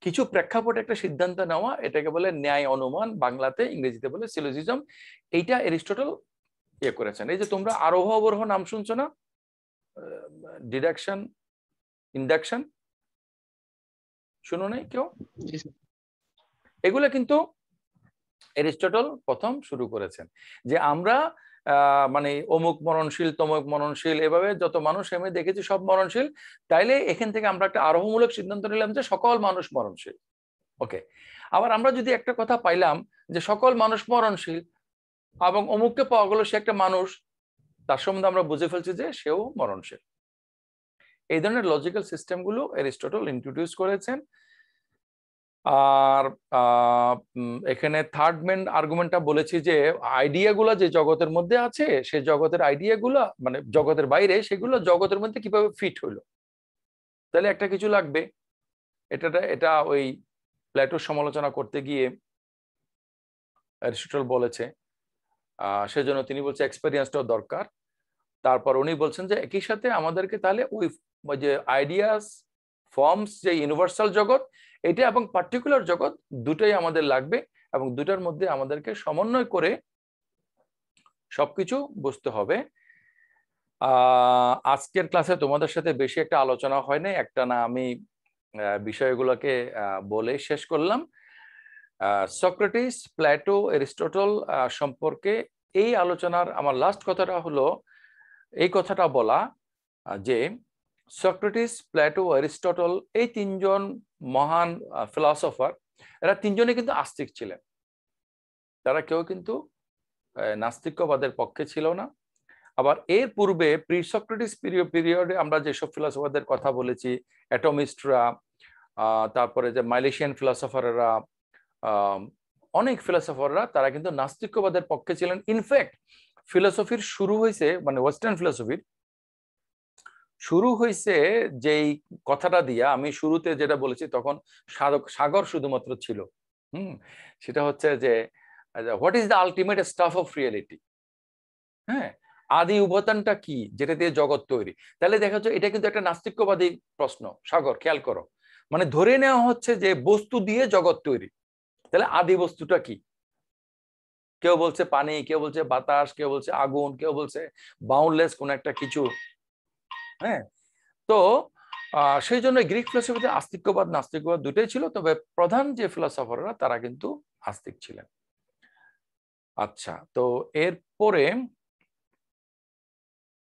[SPEAKER 1] কিছু প্রেক্ষাপটে একটা সিদ্ধান্ত নেওয়া, এটাকে বলে ন্যায় অনুমান, বাংলাতে, ইংরেজিতে বলে সিলোজিজম। এইটা অ্যারিস্টটল ইয়ে করেছেন। এই যে তোমরা আরোহ অবরোহ নাম শুনছো না, ডিডাকশন, ইন্ডাকশন, শুনো নাই কেউ? এগুলো কিন্তু অ্যারিস্টটল প্রথম শুরু করেছেন, যে আমরা মানে অমুক মরণশীল তমুক মরণশীল, এভাবে যত মানুষ আমি দেখেছি সব মরণশীল, তাইলে এখান থেকে আমরা একটা আরোহমূলক সিদ্ধান্ত নিলাম যে সকল মানুষ মরণশীল। ওকে, আবার আমরা যদি একটা কথা পাইলাম যে সকল মানুষ মরণশীল এবং অমুককে পাওয়া গেল সে একটা মানুষ, তার সম্বন্ধে আমরা বুঝে ফেলছি যে সেও মরণশীল। এই ধরনের লজিক্যাল সিস্টেমগুলো এরিস্টটল ইন্ট্রোডিউস করেছেন। আর এখানে থার্ড মেন আর্গুমেন্টটা বলেছি যে আইডিয়াগুলো যে জগতের মধ্যে আছে সেই জগতের আইডিয়াগুলো মানে জগতের বাইরে, সেগুলো জগতের মধ্যে কিভাবে ফিট হইলো। তাহলে একটা কিছু লাগবে। এটা ওই প্লেটোর সমালোচনা করতে গিয়ে এরিস্টটল বলেছে, সেজন্য তিনি বলছে এক্সপেরিয়েন্সটাও দরকার। তারপর উনি বলছেন যে একই সাথে আমাদেরকে তাহলে ওই যে আইডিয়াস ফর্মস যে ইউনিভার্সাল জগৎ এটা এবং পার্টিকুলার জগৎ দুটোই আমাদের লাগবে, এবং দুটার মধ্যে আমাদেরকে সমন্বয় করে সবকিছু বুঝতে হবে। আজকের ক্লাসে তোমাদের সাথে বেশি একটা আলোচনা হয় নাই, একটা না আমি বিষয়গুলোকে বলে শেষ করলাম। সক্রেটিস, প্লেটো, এরিস্টটল সম্পর্কে এই আলোচনার আমার লাস্ট কথাটা হলো এই কথাটা বলা যে সক্রেটিস, প্লেটো, এরিস্টটল এই তিনজন মহান ফিলসফার, এরা তিনজনে কিন্তু আস্তিক ছিলেন। তারা কেউ কিন্তু নাস্তিক্যবাদের পক্ষে ছিল না। আবার এর পূর্বে প্রি সক্রেটিস পিরিয়ডে আমরা যেসব ফিলসফারদের কথা বলেছি, অ্যাটমিস্টরা, তারপরে যে মাইলেশিয়ান ফিলসফাররা, অনেক ফিলসফাররা তারা কিন্তু নাস্তিক্যবাদের পক্ষে ছিলেন। ইনফ্যাক্ট ফিলসফির শুরু হয়েছে মানে ওয়েস্টার্ন ফিলসফির শুরু হয়েছে যেই কথাটা দিয়া আমি শুরুতে যেটা বলেছি, তখন সাগর শুধুমাত্র ছিল। সেটা হচ্ছে যে what is the ultimate staff of reality. হ্যাঁ, আদি উপাদানটা কি যেটা দিয়ে জগৎ তৈরি। তাহলে দেখা যাচ্ছে এটা কিন্তু একটা নাস্তিক্যবাদী প্রশ্ন। সাগর, খেয়াল করো, মানে ধরে নেওয়া হচ্ছে যে বস্তু দিয়ে জগৎ তৈরি। তাহলে আদি বস্তুটা কি? কেউ বলছে পানি, কেউ বলছে বাতাস, কেউ বলছে আগুন, কেউ বলছে বাউন্ডলেস কোন একটা কিছু। হ্যাঁ, তো সেই জন্য গ্রিক ফিলসফিতে আস্তিক্যবাদ নাস্তিক্যবাদ দুটোই ছিল, তবে প্রধান যে ফিলসফাররা তারা কিন্তু আস্তিক ছিলেন। আচ্ছা, তো এরপরে